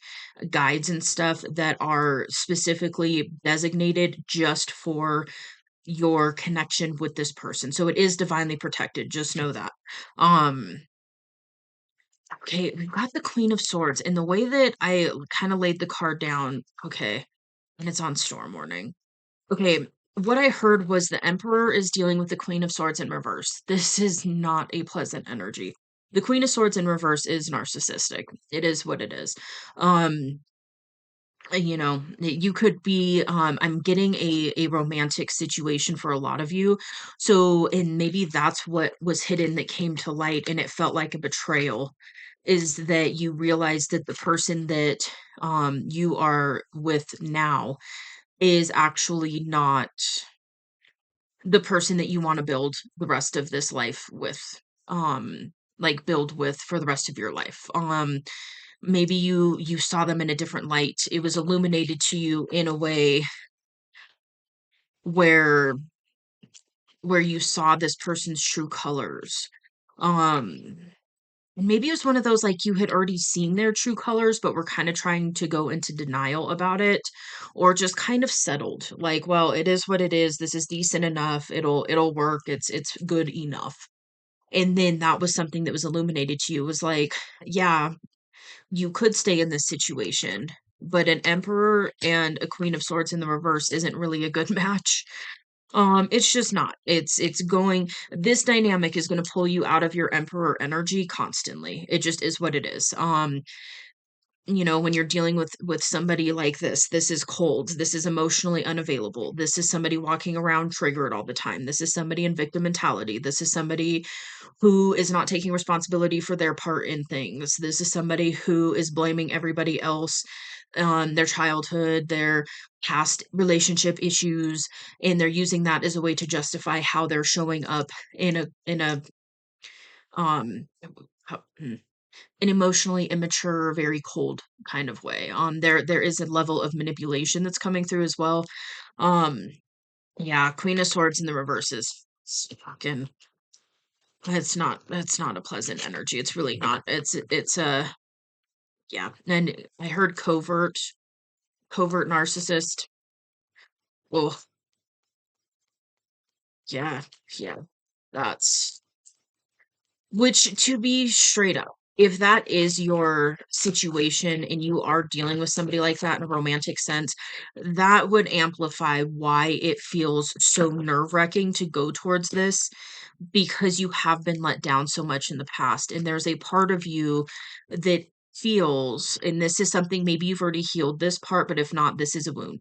guides and stuff that are specifically designated just for your connection with this person. So it is divinely protected. Just know that. Um, okay, we've got the Queen of Swords, and the way that I kind of laid the card down, okay, and it's on Storm Warning. Okay, what I heard was the Emperor is dealing with the Queen of Swords in reverse. This is not a pleasant energy. The Queen of Swords in reverse is narcissistic. It is what it is. Um, you could be, I'm getting a romantic situation for a lot of you. So, and maybe that's what was hidden that came to light and it felt like a betrayal, is that you realize that the person that you are with now is actually not the person that you wanna build the rest of this life with, like, build with for the rest of your life. Maybe you saw them in a different light. It was illuminated to you in a way where you saw this person's true colors. Um, and maybe it was one of those like you had already seen their true colors, but were kind of trying to go into denial about it, or just kind of settled. Like, well, it is what it is. This is decent enough. It'll work. It's good enough. And then that was something that was illuminated to you. It was like, yeah, you could stay in this situation, but an emperor and a queen of swords in the reverse isn't really a good match. It's just not. It's going this dynamic is going to pull you out of your emperor energy constantly. It just is what it is. When you're dealing with somebody like this is cold. This is emotionally unavailable. This is somebody walking around triggered all the time. This is somebody in victim mentality. This is somebody who is not taking responsibility for their part in things. This is somebody who is blaming everybody else on their childhood, their past relationship issues, and they're using that as a way to justify how they're showing up in a um how- hmm, an emotionally immature, very cold kind of way. There is a level of manipulation that's coming through as well. Um, yeah, Queen of Swords in the reverse is fucking that's not a pleasant energy. It's really not. It's a yeah. And I heard covert narcissist. Oh, yeah, yeah. That's which, to be straight up, if that is your situation and you are dealing with somebody like that in a romantic sense, that would amplify why it feels so nerve-wracking to go towards this because you have been let down so much in the past. And there's a part of you that feels, and this is something maybe you've already healed this part, but if not, this is a wound.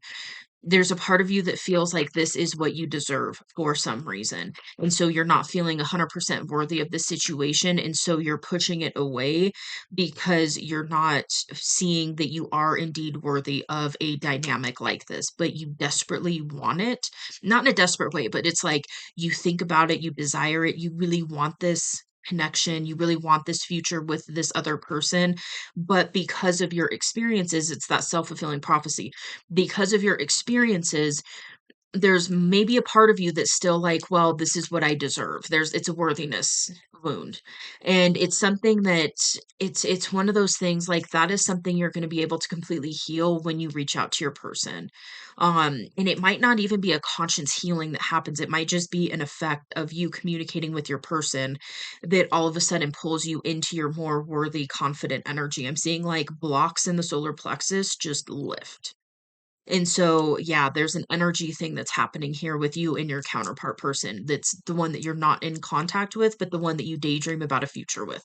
There's a part of you that feels like this is what you deserve for some reason. And so you're not feeling 100% worthy of the situation. And so you're pushing it away because you're not seeing that you are indeed worthy of a dynamic like this, but you desperately want it. Not in a desperate way, but it's like you think about it, you desire it, you really want this connection, you really want this future with this other person. But because of your experiences, it's that self fulfilling prophecy because of your experiences, there's maybe a part of you that's still like, well, this is what I deserve. It's a worthiness wound. And it's something that it's one of those things like that is something you're going to be able to completely heal when you reach out to your person. And it might not even be a conscious healing that happens. It might just be an effect of you communicating with your person that all of a sudden pulls you into your more worthy, confident energy. I'm seeing like blocks in the solar plexus just lift and so, yeah, there's an energy thing that's happening here with you and your counterpart person. That's the one that you're not in contact with, but the one that you daydream about a future with.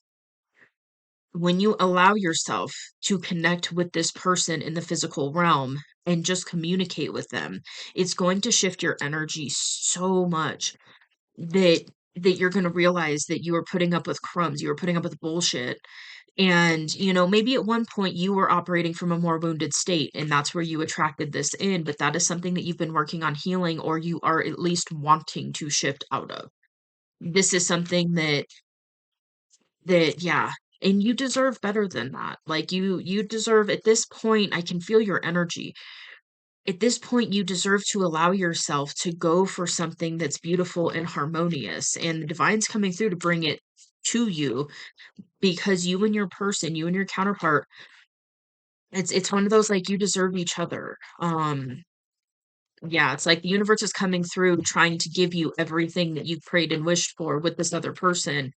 When you allow yourself to connect with this person in the physical realm and just communicate with them, it's going to shift your energy so much that you're going to realize that you are putting up with crumbs, you are putting up with bullshit, and, maybe at one point you were operating from a more wounded state and that's where you attracted this in, but that is something that you've been working on healing or you are at least wanting to shift out of. This is something yeah, and you deserve better than that. Like you deserve at this point, I can feel your energy. At this point, you deserve to allow yourself to go for something that's beautiful and harmonious, and the divine's coming through to bring it to you because you and your person, you and your counterpart. It's one of those, like, you deserve each other. Yeah, it's like the universe is coming through trying to give you everything that you've prayed and wished for with this other person,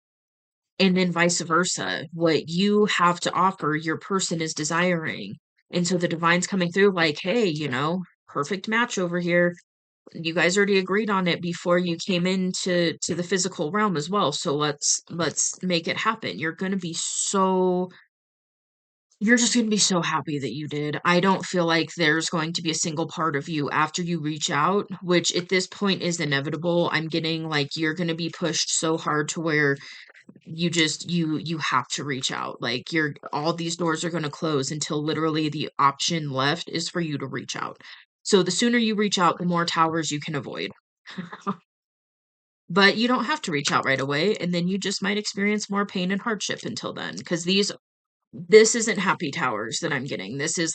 and then vice versa. What you have to offer, your person is desiring. And so the divine's coming through like, "Hey, perfect match over here. You guys already agreed on it before you came into the physical realm as well, so let's make it happen." You're just gonna be so happy that you did. I don't feel like there's going to be a single part of you after you reach out, which at this point is inevitable. I'm getting like you're gonna be pushed so hard to where you have to reach out. Like you're all these doors are gonna close until literally the option left is for you to reach out. So the sooner you reach out, the more towers you can avoid. But you don't have to reach out right away, and then you just might experience more pain and hardship until then, because this isn't happy towers that I'm getting. This is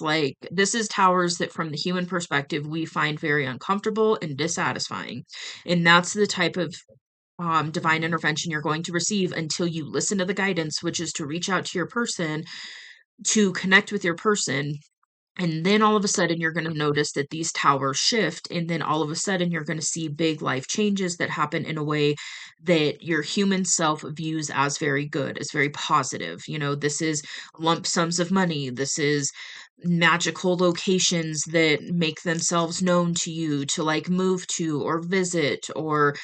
towers that from the human perspective we find very uncomfortable and dissatisfying. And that's the type of divine intervention you're going to receive until you listen to the guidance, which is to reach out to your person, to connect with your person. And then all of a sudden, you're going to notice that these towers shift. And then all of a sudden, you're going to see big life changes that happen in a way that your human self views as very good, as very positive. This is lump sums of money. This is magical locations that make themselves known to you to like move to or visit, or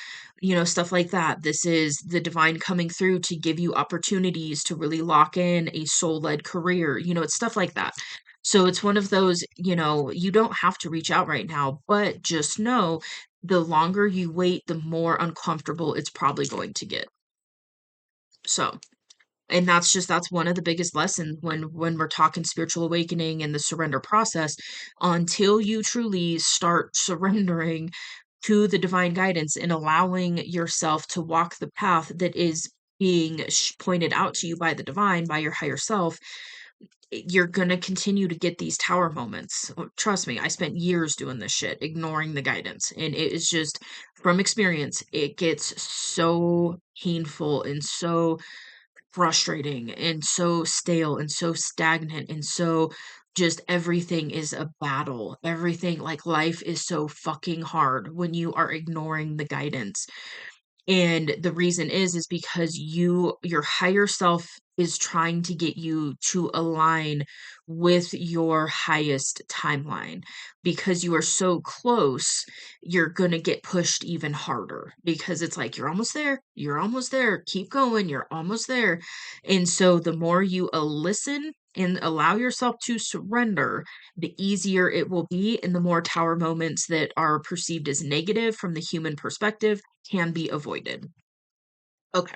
stuff like that. This is the divine coming through to give you opportunities to really lock in a soul-led career. It's stuff like that. So it's one of those, you don't have to reach out right now, but just know the longer you wait, the more uncomfortable it's probably going to get. So, and that's one of the biggest lessons when we're talking spiritual awakening and the surrender process. Until you truly start surrendering to the divine guidance and allowing yourself to walk the path that is being pointed out to you by the divine, by your higher self, you're going to continue to get these tower moments. Trust me, I spent years doing this shit, ignoring the guidance. And it is just from experience, it gets so painful and so frustrating and so stale and so stagnant and so just everything is a battle. Everything, like, life is so fucking hard when you are ignoring the guidance. And the reason is because your higher self is trying to get you to align with your highest timeline. Because you are so close, you're gonna get pushed even harder, because it's like, you're almost there, keep going, you're almost there. And so the more you listen and allow yourself to surrender, the easier it will be, and the more tower moments that are perceived as negative from the human perspective can be avoided. Okay.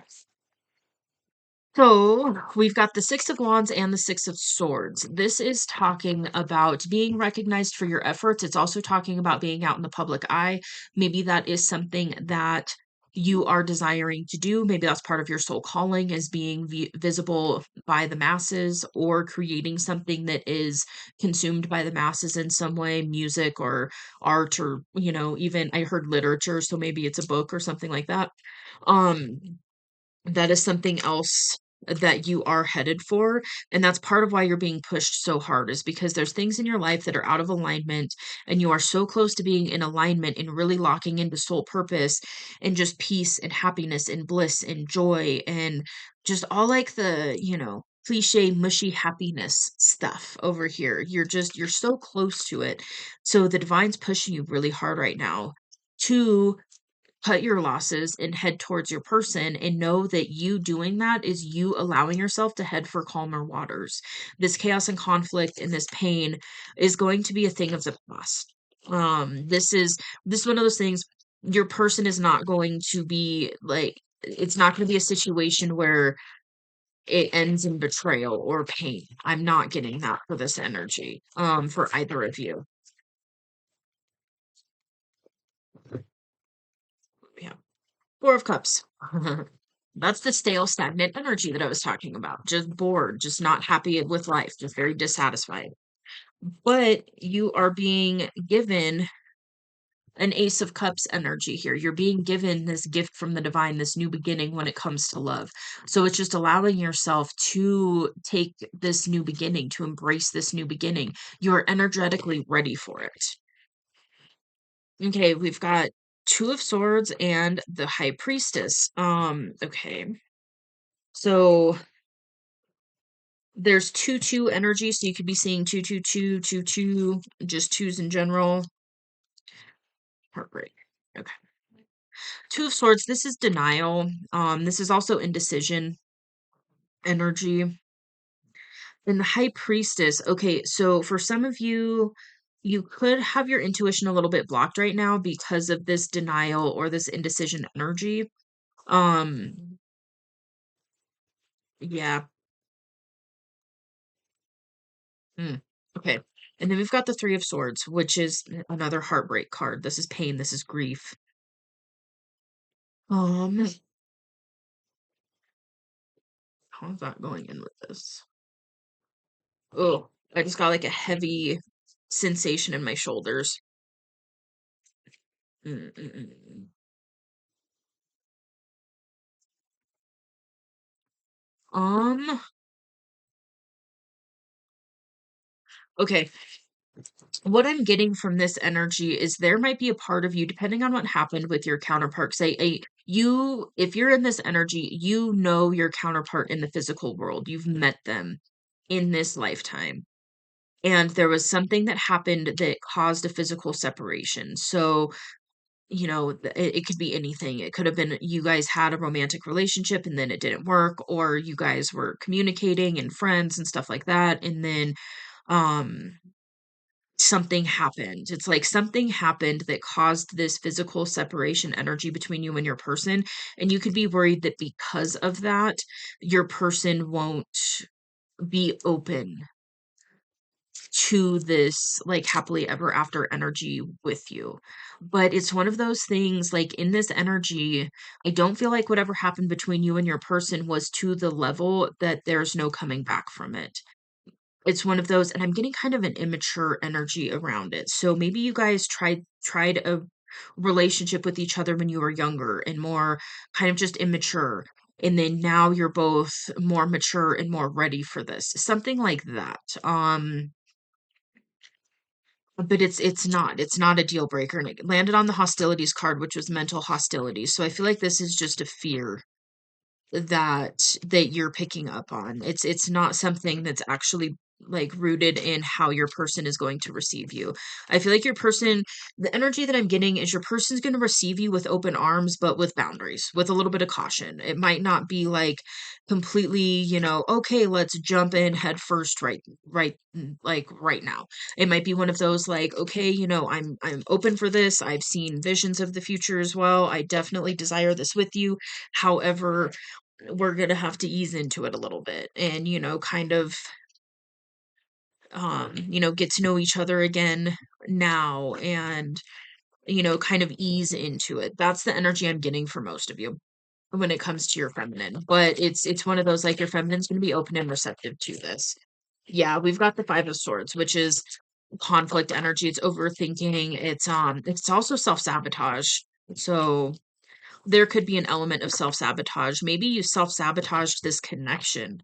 So we've got the Six of Wands and the Six of Swords. This is talking about being recognized for your efforts. It's also talking about being out in the public eye. Maybe that is something that you are desiring to do. Maybe that's part of your soul calling, is being visible by the masses, or creating something that is consumed by the masses in some way, music or art, or, even I heard literature. So maybe it's a book or something like that. Um, that is something else that you are headed for. And that's part of why you're being pushed so hard, is because there's things in your life that are out of alignment, and you are so close to being in alignment and really locking into soul purpose and just peace and happiness and bliss and joy, and just all like the, cliche mushy happiness stuff over here. You're so close to it. So the divine's pushing you really hard right now to cut your losses and head towards your person, and know that you doing that is you allowing yourself to head for calmer waters. This chaos and conflict and this pain is going to be a thing of the past. This is one of those things. Your person is not going to be like, it's not going to be a situation where it ends in betrayal or pain. I'm not getting that for this energy, for either of you. Yeah. Four of Cups. That's the stale, stagnant energy that I was talking about. Just bored, just not happy with life, just very dissatisfied. But you are being given an Ace of Cups energy here. You're being given this gift from the divine, this new beginning when it comes to love. So it's just allowing yourself to take this new beginning, to embrace this new beginning. You're energetically ready for it. Okay, we've got Two of Swords and the High Priestess. Okay. So there's 2-2 energy, so you could be seeing 2-2-2, 2-2, just twos in general. Heartbreak. Okay. Two of Swords, this is denial. This is also indecision energy. And the High Priestess, okay, so for some of you, you could have your intuition a little bit blocked right now because of this denial or this indecision energy. Um, yeah. Mm, okay. And then we've got the Three of Swords, which is another heartbreak card. This is pain, this is grief. Um, how's that going in with this? Oh, I just got like a heavy sensation in my shoulders. Mm, mm, mm, mm. Um, okay. What I'm getting from this energy is there might be a part of you, depending on what happened with your counterpart. Say, you, if you're in this energy, you know your counterpart in the physical world. You've met them in this lifetime. And there was something that happened that caused a physical separation. So, it could be anything. It could have been you guys had a romantic relationship and then it didn't work, or you guys were communicating and friends and stuff like that. And then, um, something happened. It's like something happened that caused this physical separation energy between you and your person. And you could be worried that because of that, your person won't be open to this like happily ever after energy with you. But it's one of those things like in this energy, I don't feel like whatever happened between you and your person was to the level that there's no coming back from it. It's one of those, and I'm getting kind of an immature energy around it. So maybe you guys tried a relationship with each other when you were younger and more kind of just immature. And then now you're both more mature and more ready for this. Something like that. But it's not a deal breaker. And it landed on the hostilities card, which was mental hostility. So I feel like this is just a fear that you're picking up on. It's not something that's actually like rooted in how your person is going to receive you. I feel like your person, the energy that I'm getting is your person's going to receive you with open arms, but with boundaries, with a little bit of caution. It might not be like completely, okay, let's jump in head first like right now. It might be one of those like, okay, I'm open for this. I've seen visions of the future as well. I definitely desire this with you. However, we're gonna have to ease into it a little bit and, kind of, get to know each other again now and, kind of ease into it. That's the energy I'm getting for most of you when it comes to your feminine. But it's one of those like your feminine's gonna be open and receptive to this. Yeah, we've got the Five of Swords, which is conflict energy. It's overthinking. It's also self-sabotage. So there could be an element of self-sabotage. Maybe you self-sabotaged this connection,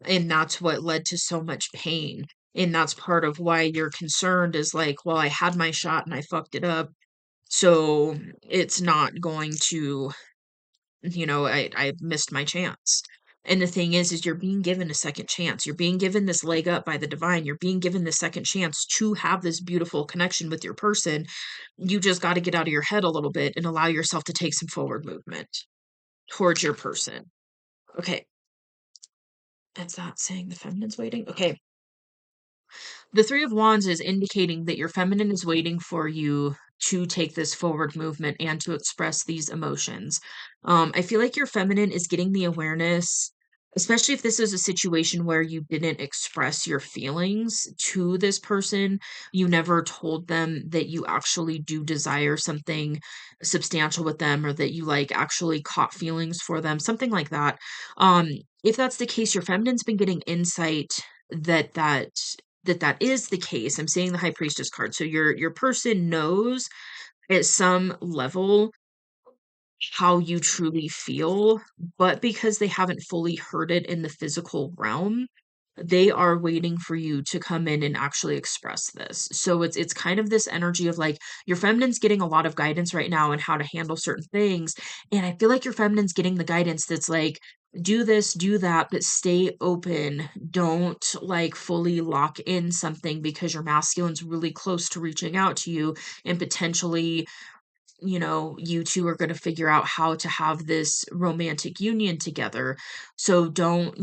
and that's what led to so much pain. And that's part of why you're concerned is like, well, I had my shot and I fucked it up. So it's not going to, I missed my chance. And the thing is you're being given a second chance. You're being given this leg up by the divine. You're being given the second chance to have this beautiful connection with your person. You just got to get out of your head a little bit and allow yourself to take some forward movement towards your person. Okay. Is that saying the feminine's waiting? Okay. The Three of Wands is indicating that your feminine is waiting for you to take this forward movement and to express these emotions. I feel like your feminine is getting the awareness, especially if this is a situation where you didn't express your feelings to this person. You never told them that you actually do desire something substantial with them or that you like actually caught feelings for them, something like that. Um, if that's the case, your feminine's been getting insight that that is the case. I'm seeing the High Priestess card. So your person knows at some level how you truly feel, but because they haven't fully heard it in the physical realm, they are waiting for you to come in and actually express this. So it's kind of this energy of like your feminine's getting a lot of guidance right now on how to handle certain things. And I feel like your feminine's getting the guidance that's like, do this, do that, but stay open. Don't like fully lock in something because your masculine's really close to reaching out to you and potentially, you two are going to figure out how to have this romantic union together. So don't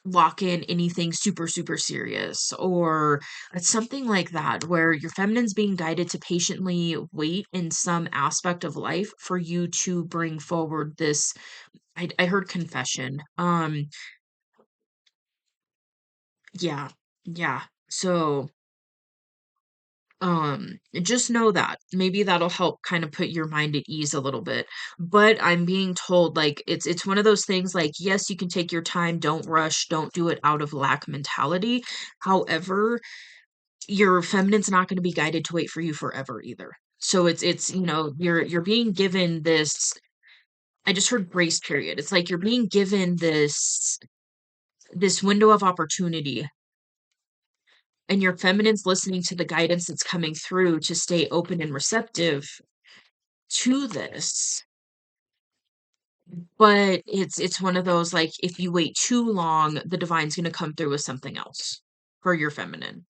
lock in anything super, super serious or something like that, where your feminine's being guided to patiently wait in some aspect of life for you to bring forward this. I heard confession. Yeah, yeah. So, just know that maybe that'll help kind of put your mind at ease a little bit. But I'm being told like it's one of those things like yes, you can take your time, don't rush, don't do it out of lack mentality. However, your feminine's not going to be guided to wait for you forever either. So it's you're being given this I just heard grace period. It's like you're being given this window of opportunity, and your feminine's listening to the guidance that's coming through to stay open and receptive to this. But it's one of those, like, if you wait too long, the divine's gonna come through with something else for your feminine.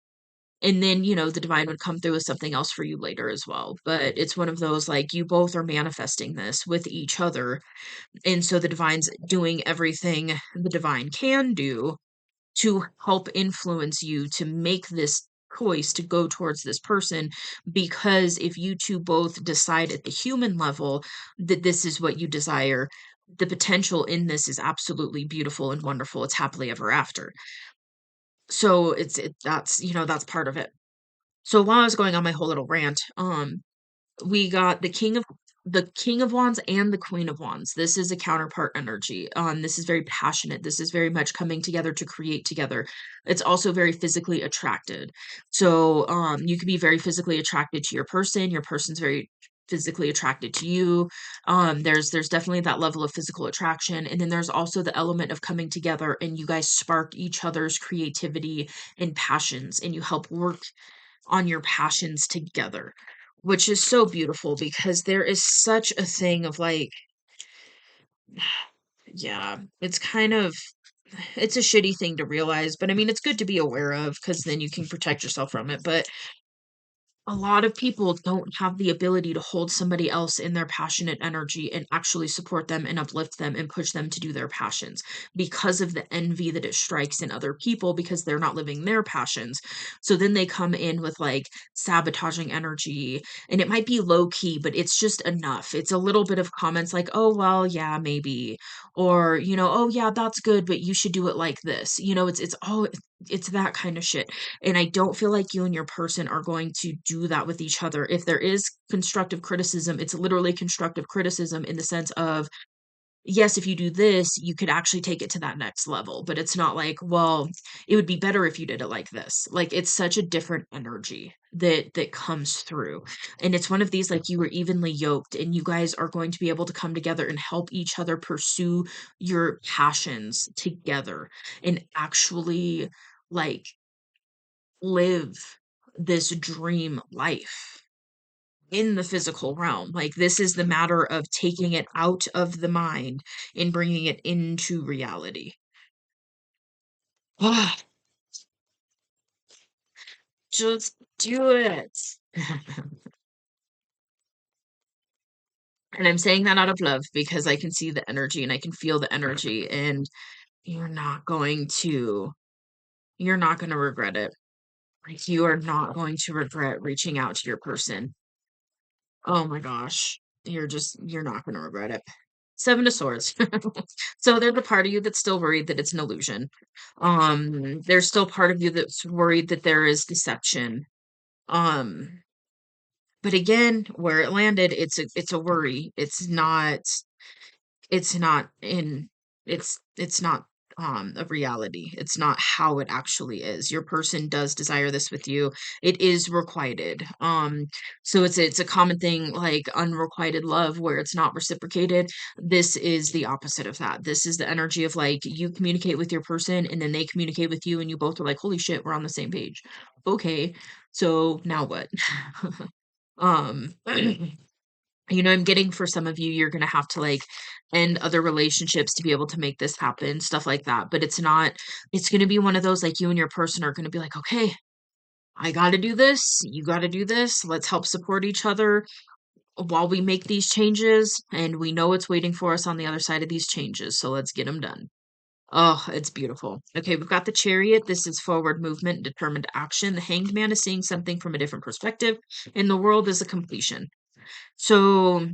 And then, the divine would come through with something else for you later as well. But it's one of those, like, you both are manifesting this with each other. And so the divine's doing everything the divine can do to help influence you to make this choice to go towards this person, because if you two both decide at the human level that this is what you desire, the potential in this is absolutely beautiful and wonderful. It's happily ever after. So that's, that's part of it. So while I was going on my whole little rant, we got the King of Wands and the Queen of Wands. This is a counterpart energy. This is very passionate. This is very much coming together to create together. It's also very physically attracted. So you can be very physically attracted to your person. Your person's very physically attracted to you. There's definitely that level of physical attraction. And then there's also the element of coming together, and you guys spark each other's creativity and passions, and you help work on your passions together, which is so beautiful because there is such a thing of like, yeah, it's a shitty thing to realize, but I mean, it's good to be aware of because then you can protect yourself from it. But a lot of people don't have the ability to hold somebody else in their passionate energy and actually support them and uplift them and push them to do their passions because of the envy that it strikes in other people because they're not living their passions. So then they come in with like sabotaging energy, and it might be low key, but it's just enough. It's a little bit of comments like, oh, well, yeah, maybe. Or, oh, yeah, that's good, but you should do it like this. It's that kind of shit. And I don't feel like you and your person are going to do that with each other. If there is constructive criticism, it's literally constructive criticism in the sense of, yes, if you do this, you could actually take it to that next level. But it's not like, well, it would be better if you did it like this. Like, it's such a different energy that comes through. And it's one of these, like, you were evenly yoked, and you guys are going to be able to come together and help each other pursue your passions together and actually like live this dream life in the physical realm. Like, this is the matter of taking it out of the mind and bringing it into reality. Ah, just do it. And I'm saying that out of love because I can see the energy and I can feel the energy, and you're not going to you're not going to regret it. Like, you are not going to regret reaching out to your person. Oh my gosh. You're not gonna regret it. Seven of Swords. So there's a part of you that's still worried that it's an illusion. There's still part of you that's worried that there is deception. Um, but again, where it landed, it's a worry. It's not it's not a reality. It's not how it actually is. Your person does desire this with you. It is requited. So it's a common thing, like unrequited love where it's not reciprocated. This is the opposite of that. This is the energy of like you communicate with your person and then they communicate with you and you both are like, holy shit, we're on the same page. Okay, so now what? um I'm getting for some of you, you're gonna have to like end other relationships to be able to make this happen, stuff like that. But it's gonna be one of those like you and your person are gonna be like, okay, I gotta do this, you gotta do this, let's help support each other while we make these changes, and we know what's waiting for us on the other side of these changes, so let's get them done. Oh, it's beautiful. Okay, we've got the Chariot. This is forward movement, determined action. The Hanged Man is seeing something from a different perspective, and the world is a completion. So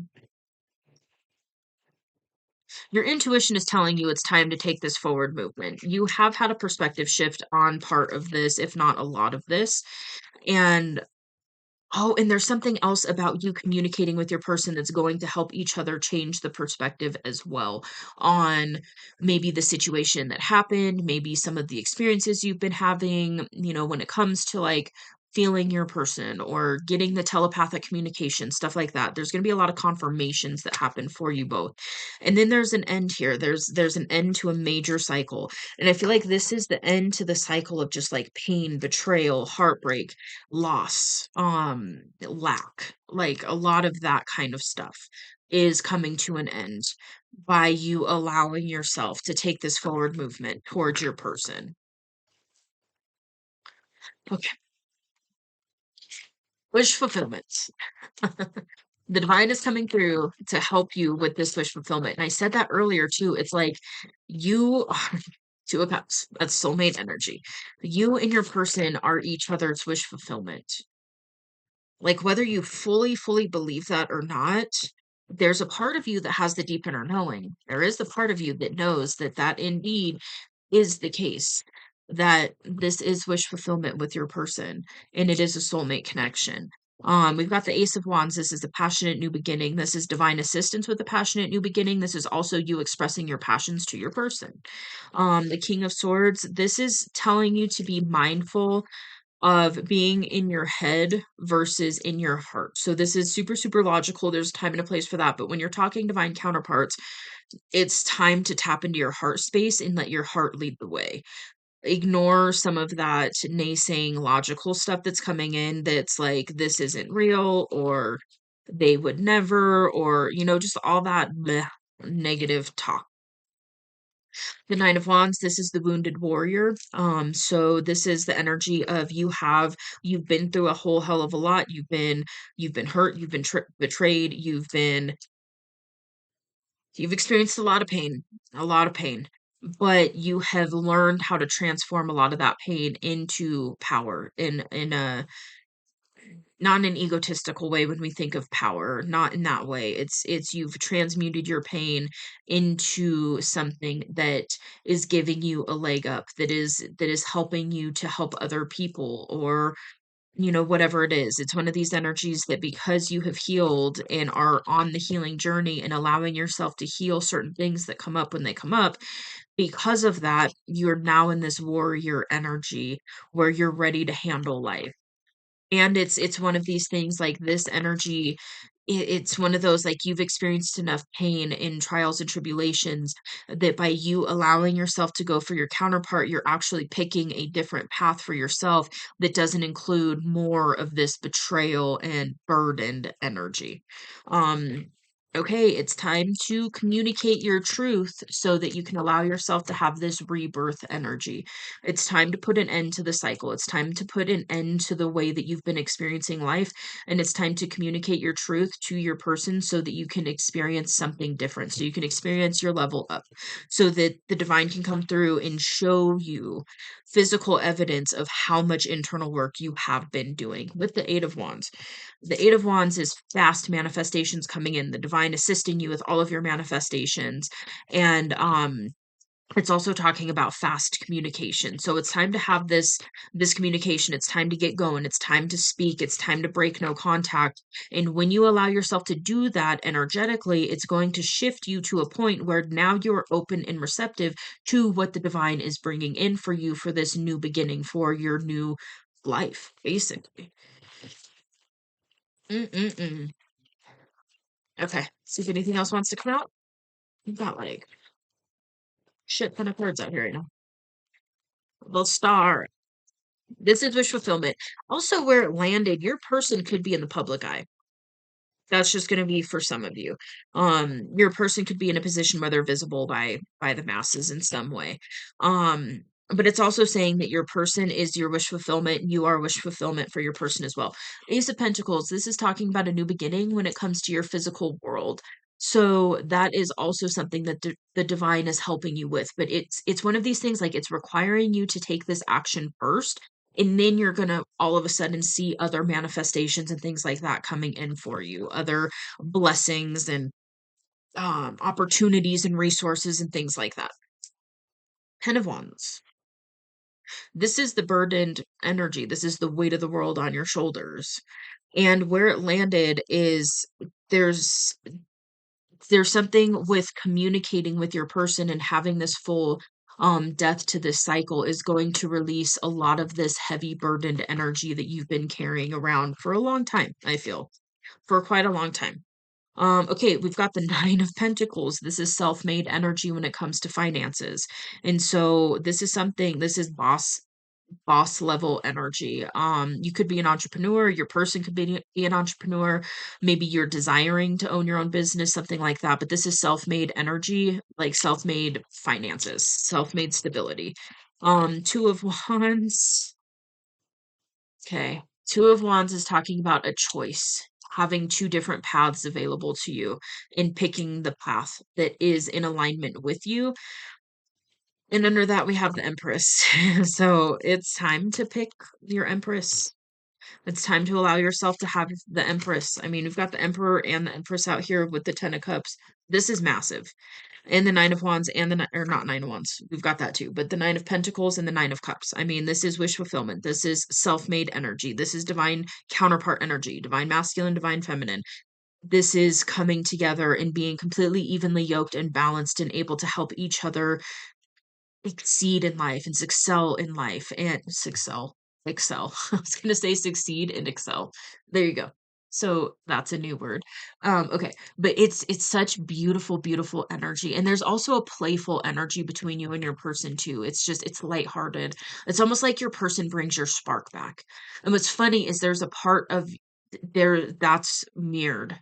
your intuition is telling you it's time to take this forward movement. You have had a perspective shift on part of this, if not a lot of this. And oh, and there's something else about you communicating with your person that's going to help each other change the perspective as well on maybe the situation that happened, maybe some of the experiences you've been having, when it comes to like feeling your person or getting the telepathic communication, stuff like that. There's going to be a lot of confirmations that happen for you both. And then there's an end here. There's an end to a major cycle. And I feel like this is the end to the cycle of just like pain, betrayal, heartbreak, loss, lack. Like a lot of that kind of stuff is coming to an end by you allowing yourself to take this forward movement towards your person. Okay. Wish fulfillment. The divine is coming through to help you with this wish fulfillment. And I said that earlier too. It's like you are two of cups. That's soulmate energy. You and your person are each other's wish fulfillment. Like whether you fully believe that or not, there's a part of you that has the deep inner knowing. There is the part of you that knows that that indeed is the case, that this is wish fulfillment with your person and it is a soulmate connection. We've got the Ace of Wands. This is the passionate new beginning. This is divine assistance with the passionate new beginning. This is also you expressing your passions to your person. The King of Swords. This is telling you to be mindful of being in your head versus in your heart. So this is super logical. There's a time and a place for that. But when you're talking divine counterparts, it's time to tap into your heart space and let your heart lead the way. Ignore some of that naysaying logical stuff that's coming in that's like, this isn't real, or they would never, or, just all that bleh, negative talk. The Nine of Wands, this is the wounded warrior. So this is the energy of you've been through a whole hell of a lot. You've been hurt, you've been betrayed, you've experienced a lot of pain, but you have learned how to transform a lot of that pain into power in a not in an egotistical way when we think of power, not in that way. It's you've transmuted your pain into something that is giving you a leg up, that is helping you to help other people, or whatever it is. It's one of these energies that because you have healed and are on the healing journey and allowing yourself to heal certain things that come up when they come up, because of that, you're now in this warrior energy where you're ready to handle life. And it's one of these things like this energy, it's one of those, like, you've experienced enough pain and trials and tribulations that by you allowing yourself to go for your counterpart, you're actually picking a different path for yourself that doesn't include more of this betrayal and burdened energy. Um, okay, it's time to communicate your truth so that you can allow yourself to have this rebirth energy. It's time to put an end to the cycle. It's time to put an end to the way that you've been experiencing life. And it's time to communicate your truth to your person so that you can experience something different. So you can experience your level up, so that the divine can come through and show you physical evidence of how much internal work you have been doing. With the Eight of Wands, the Eight of Wands is fast manifestations coming in, the divine assisting you with all of your manifestations. And it's also talking about fast communication. So it's time to have this communication. It's time to get going. It's time to speak. It's time to break no contact. And when you allow yourself to do that energetically, it's going to shift you to a point where now you're open and receptive to what the divine is bringing in for you for this new beginning, for your new life, basically. Mm-mm-mm. Okay. See if anything else wants to come out. You've got like shit ton of cards out here right now. Little star. This is wish fulfillment. Also, where it landed, your person could be in the public eye. That's just gonna be for some of you. Your person could be in a position where they're visible by the masses in some way. But it's also saying that your person is your wish fulfillment, and you are wish fulfillment for your person as well. Ace of Pentacles, this is talking about a new beginning when it comes to your physical world. So that is also something that the divine is helping you with. But it's one of these things, like, it's requiring you to take this action first, and then you're gonna all of a sudden see other manifestations and things like that coming in for you, other blessings and opportunities and resources and things like that. Ten of Wands. This is the burdened energy. This is the weight of the world on your shoulders. And where it landed is there's something with communicating with your person and having this full death to this cycle is going to release a lot of this heavy burdened energy that you've been carrying around for a long time, I feel, for quite a long time. Okay, we've got the Nine of Pentacles. This is self-made energy when it comes to finances. And so this is something, this is boss level energy. You could be an entrepreneur, your person could be an entrepreneur, maybe you're desiring to own your own business, something like that. But this is self-made energy, like self-made finances, self-made stability. Two of Wands. Okay. Two of Wands is talking about a choice, having two different paths available to you and picking the path that is in alignment with you. And under that, we have the Empress. So it's time to pick your Empress. It's time to allow yourself to have the Empress. I mean, we've got the Emperor and the Empress out here with the Ten of Cups. This is massive. And the Nine of Wands and or not Nine of Wands. We've got that too. But the Nine of Pentacles and the Nine of Cups. I mean, this is wish fulfillment. This is self-made energy. This is divine counterpart energy, divine masculine, divine feminine. This is coming together and being completely evenly yoked and balanced and able to help each other exceed in life and excel in life and excel. I was gonna say succeed and excel. There you go. So that's a new word. Okay, but it's such beautiful, beautiful energy. And there's also a playful energy between you and your person too. It's just it's lighthearted. It's almost like your person brings your spark back. And what's funny is there's a part of there that's mirrored.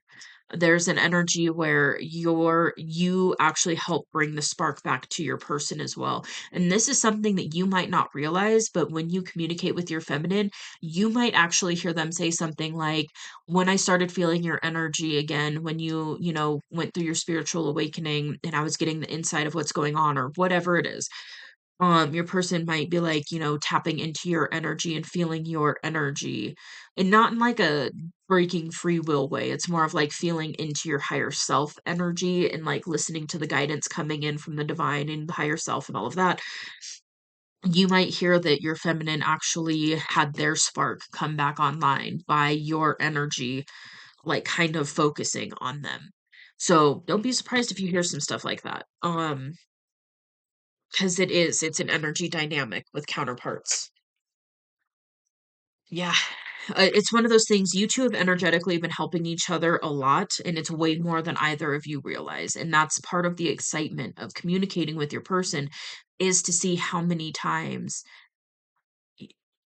There's an energy where you actually help bring the spark back to your person as well. And this is something that you might not realize, but when you communicate with your feminine, you might actually hear them say something like, when I started feeling your energy again, when you went through your spiritual awakening and I was getting the insight of what's going on or whatever it is, your person might be like, tapping into your energy and feeling your energy, and not in like a breaking free will way. It's more of like feeling into your higher self energy and like listening to the guidance coming in from the divine and the higher self and all of that. You might hear that your feminine actually had their spark come back online by your energy, like kind of focusing on them. So don't be surprised if you hear some stuff like that. Because it's an energy dynamic with counterparts. Yeah. It's one of those things you two have energetically been helping each other a lot, and it's way more than either of you realize. And that's part of the excitement of communicating with your person is to see how many times y-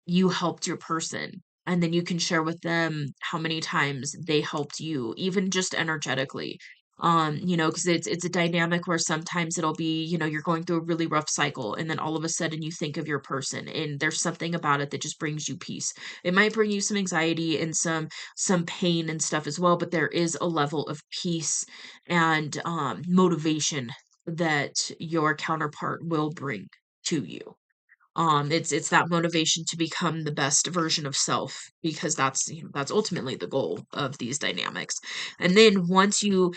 you helped your person. And then you can share with them how many times they helped you, even just energetically. Because it's a dynamic where sometimes it'll be, you're going through a really rough cycle, and then all of a sudden you think of your person, and there's something about it that just brings you peace. It might bring you some anxiety and some pain and stuff as well, but there is a level of peace and motivation that your counterpart will bring to you. It's that motivation to become the best version of self, because that's ultimately the goal of these dynamics. And then once you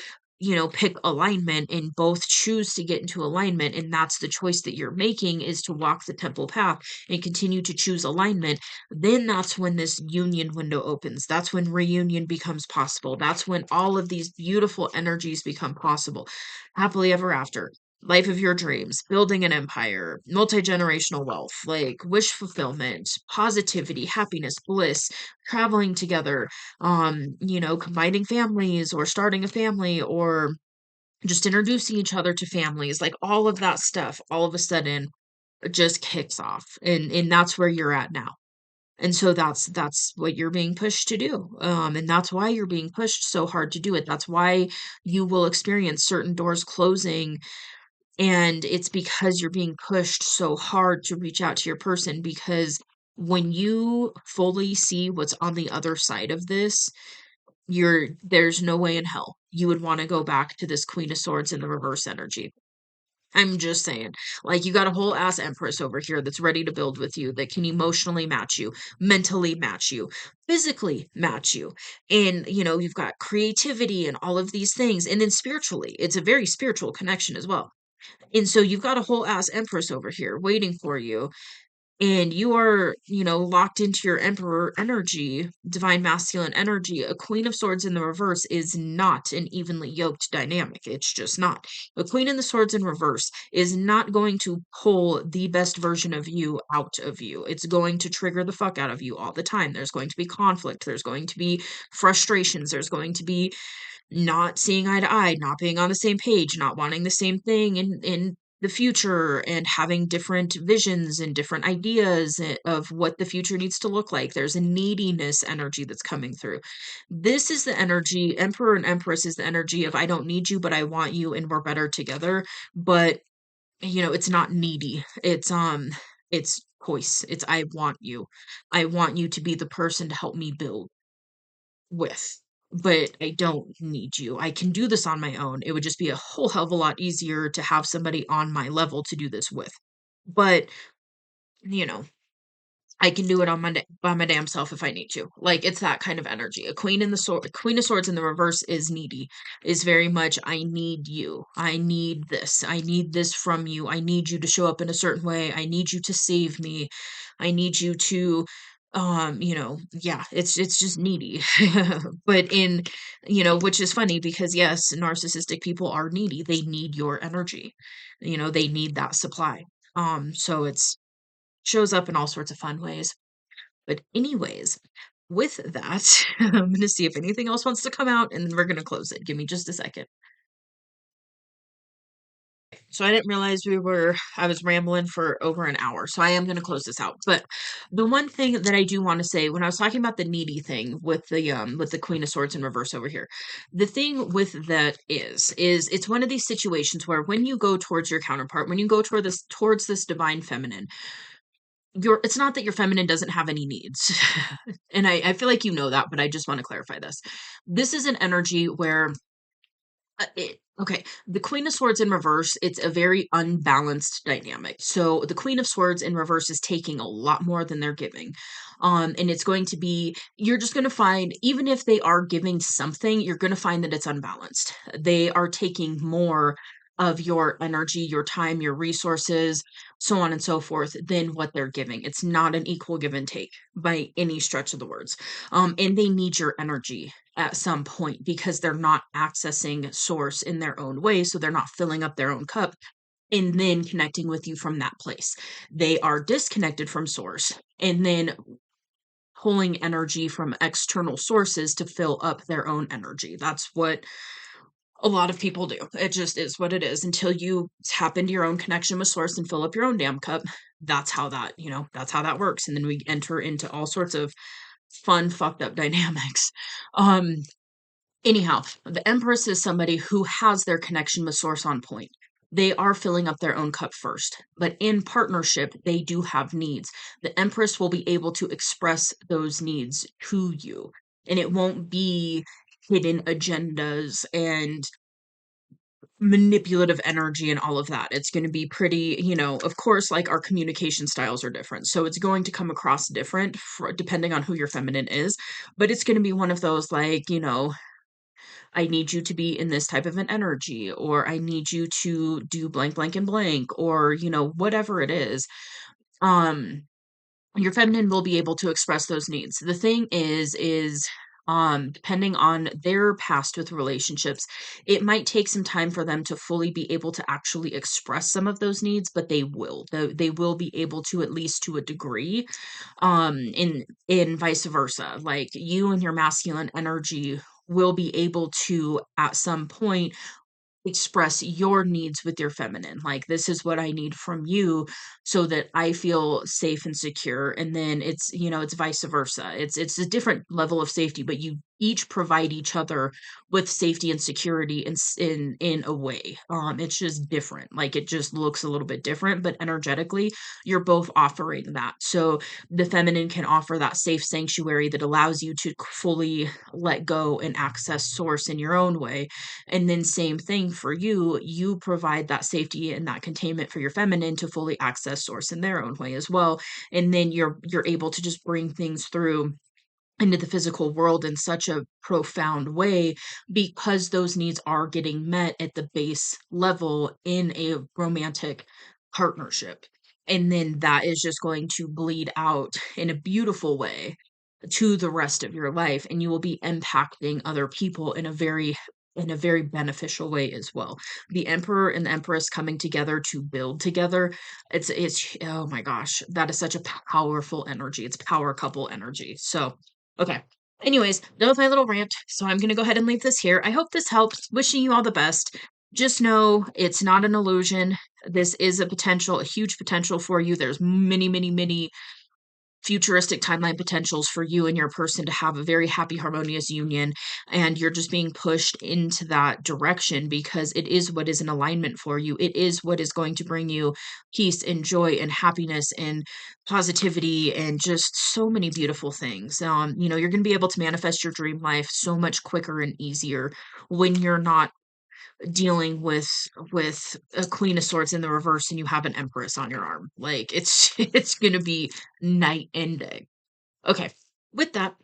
pick alignment and both choose to get into alignment, and that's the choice that you're making, is to walk the temple path and continue to choose alignment, then that's when this union window opens. That's when reunion becomes possible. That's when all of these beautiful energies become possible. Happily ever after, life of your dreams, building an empire, multi-generational wealth, like wish fulfillment, positivity, happiness, bliss, traveling together, combining families or starting a family or just introducing each other to families, like all of that stuff all of a sudden just kicks off. And that's where you're at now. And so that's what you're being pushed to do. And that's why you're being pushed so hard to do it. That's why you will experience certain doors closing, and it's because you're being pushed so hard to reach out to your person, because when you fully see what's on the other side of this, there's no way in hell you would want to go back to this Queen of Swords in the reverse energy. I'm just saying, like, you got a whole ass Empress over here that's ready to build with you, that can emotionally match you, mentally match you, physically match you. And, you've got creativity and all of these things. And then spiritually, it's a very spiritual connection as well. And so you've got a whole ass Empress over here waiting for you. and you are, locked into your emperor energy, divine masculine energy, a queen of swords in the reverse is not an evenly yoked dynamic. It's just not. A queen in the swords in reverse is not going to pull the best version of you out of you. It's going to trigger the fuck out of you all the time. There's going to be conflict. There's going to be frustrations. There's going to be not seeing eye to eye, not being on the same page, not wanting the same thing in the future, and having different visions and different ideas of what the future needs to look like. There's a neediness energy that's coming through. This is the energy, Emperor and Empress is the energy of I don't need you, but I want you and we're better together. But it's not needy. It's choice. It's I want you. I want you to be the person to help me build with, but I don't need you. I can do this on my own. It would just be a whole hell of a lot easier to have somebody on my level to do this with. But, you know, I can do it on by my damn self if I need to. Like it's that kind of energy. A queen of swords in the reverse is needy. Is very much I need you. I need this. I need this from you. I need you to show up in a certain way. I need you to save me. I need you to yeah, it's just needy. But which is funny because yes, narcissistic people are needy. They need your energy. They need that supply. So it's shows up in all sorts of fun ways. But anyways, with that, I'm gonna see if anything else wants to come out and then we're gonna close it. Give me just a second. So I didn't realize I was rambling for over an hour. So I am gonna close this out. But the one thing that I do want to say when I was talking about the needy thing with the Queen of Swords in reverse over here, the thing with that is it's one of these situations where when you go towards your counterpart, when you go towards this divine feminine, it's not that your feminine doesn't have any needs. And I feel like you know that, but I just want to clarify this. This is an energy where okay, the Queen of Swords in reverse, it's a very unbalanced dynamic. So the Queen of Swords in reverse is taking a lot more than they're giving. And it's going to be, you're just going to find, even if they are giving something, you're going to find that it's unbalanced. They are taking more of your energy, your time, your resources, so on and so forth, than what they're giving. It's not an equal give and take by any stretch of the words. And they need your energy at some point because they're not accessing source in their own way. So they're not filling up their own cup and then connecting with you from that place. They are disconnected from source and then pulling energy from external sources to fill up their own energy. That's what a lot of people do. It just is what it is until you tap into your own connection with source and fill up your own damn cup. That's how that works. And then we enter into all sorts of fun, fucked up dynamics. Um, Anyhow, the Empress is somebody who has their connection with source on point. They are filling up their own cup first, but in partnership, they do have needs. The Empress will be able to express those needs to you, and it won't be hidden agendas and manipulative energy and all of that. It's going to be pretty, of course, like our communication styles are different. So it's going to come across different depending on who your feminine is, but it's going to be one of those like, I need you to be in this type of an energy, or I need you to do blank, blank, and blank, or, whatever it is. Um, your feminine will be able to express those needs. The thing is, depending on their past with relationships, it might take some time for them to fully be able to actually express some of those needs, but they will. They will be able to, at least to a degree, in vice versa. Like you and your masculine energy will be able to at some point express your needs with your feminine. Like, this is what I need from you so that I feel safe and secure. And then it's vice versa. It's a different level of safety, but you each provide each other with safety and security in a way. It's just different. Like, it just looks a little bit different, but energetically, you're both offering that. So the feminine can offer that safe sanctuary that allows you to fully let go and access source in your own way, and then same thing for you, you provide that safety and that containment for your feminine to fully access source in their own way as well. And then you're able to just bring things through into the physical world in such a profound way because those needs are getting met at the base level in a romantic partnership. And then that is just going to bleed out in a beautiful way to the rest of your life, and you will be impacting other people in a very beneficial way as well. The emperor and the empress coming together to build together, it's oh my gosh, that is such a powerful energy. It's power couple energy. So okay, anyways, that was my little rant, so I'm gonna go ahead and leave this here. I hope this helps. Wishing you all the best. Just know it's not an illusion. This is a huge potential for you. There's many futuristic timeline potentials for you and your person to have a very happy, harmonious union. And you're just being pushed into that direction because it is what is in alignment for you. It is what is going to bring you peace and joy and happiness and positivity and just so many beautiful things. You're going to be able to manifest your dream life so much quicker and easier when you're not dealing with a queen of swords in the reverse and you have an empress on your arm. Like it's it's gonna be night and day. Okay, with that,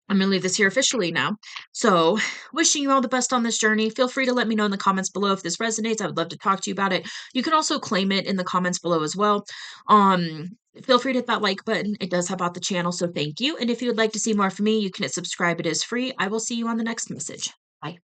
I'm gonna leave this here officially now. So wishing you all the best on this journey. Feel free to let me know in the comments below if this resonates. I would love to talk to you about it. You can also claim it in the comments below as well. um Feel free to hit that like button. It does help out the channel, so thank you. And if you would like to see more from me, you can hit subscribe. It is free. I will see you on the next message. Bye.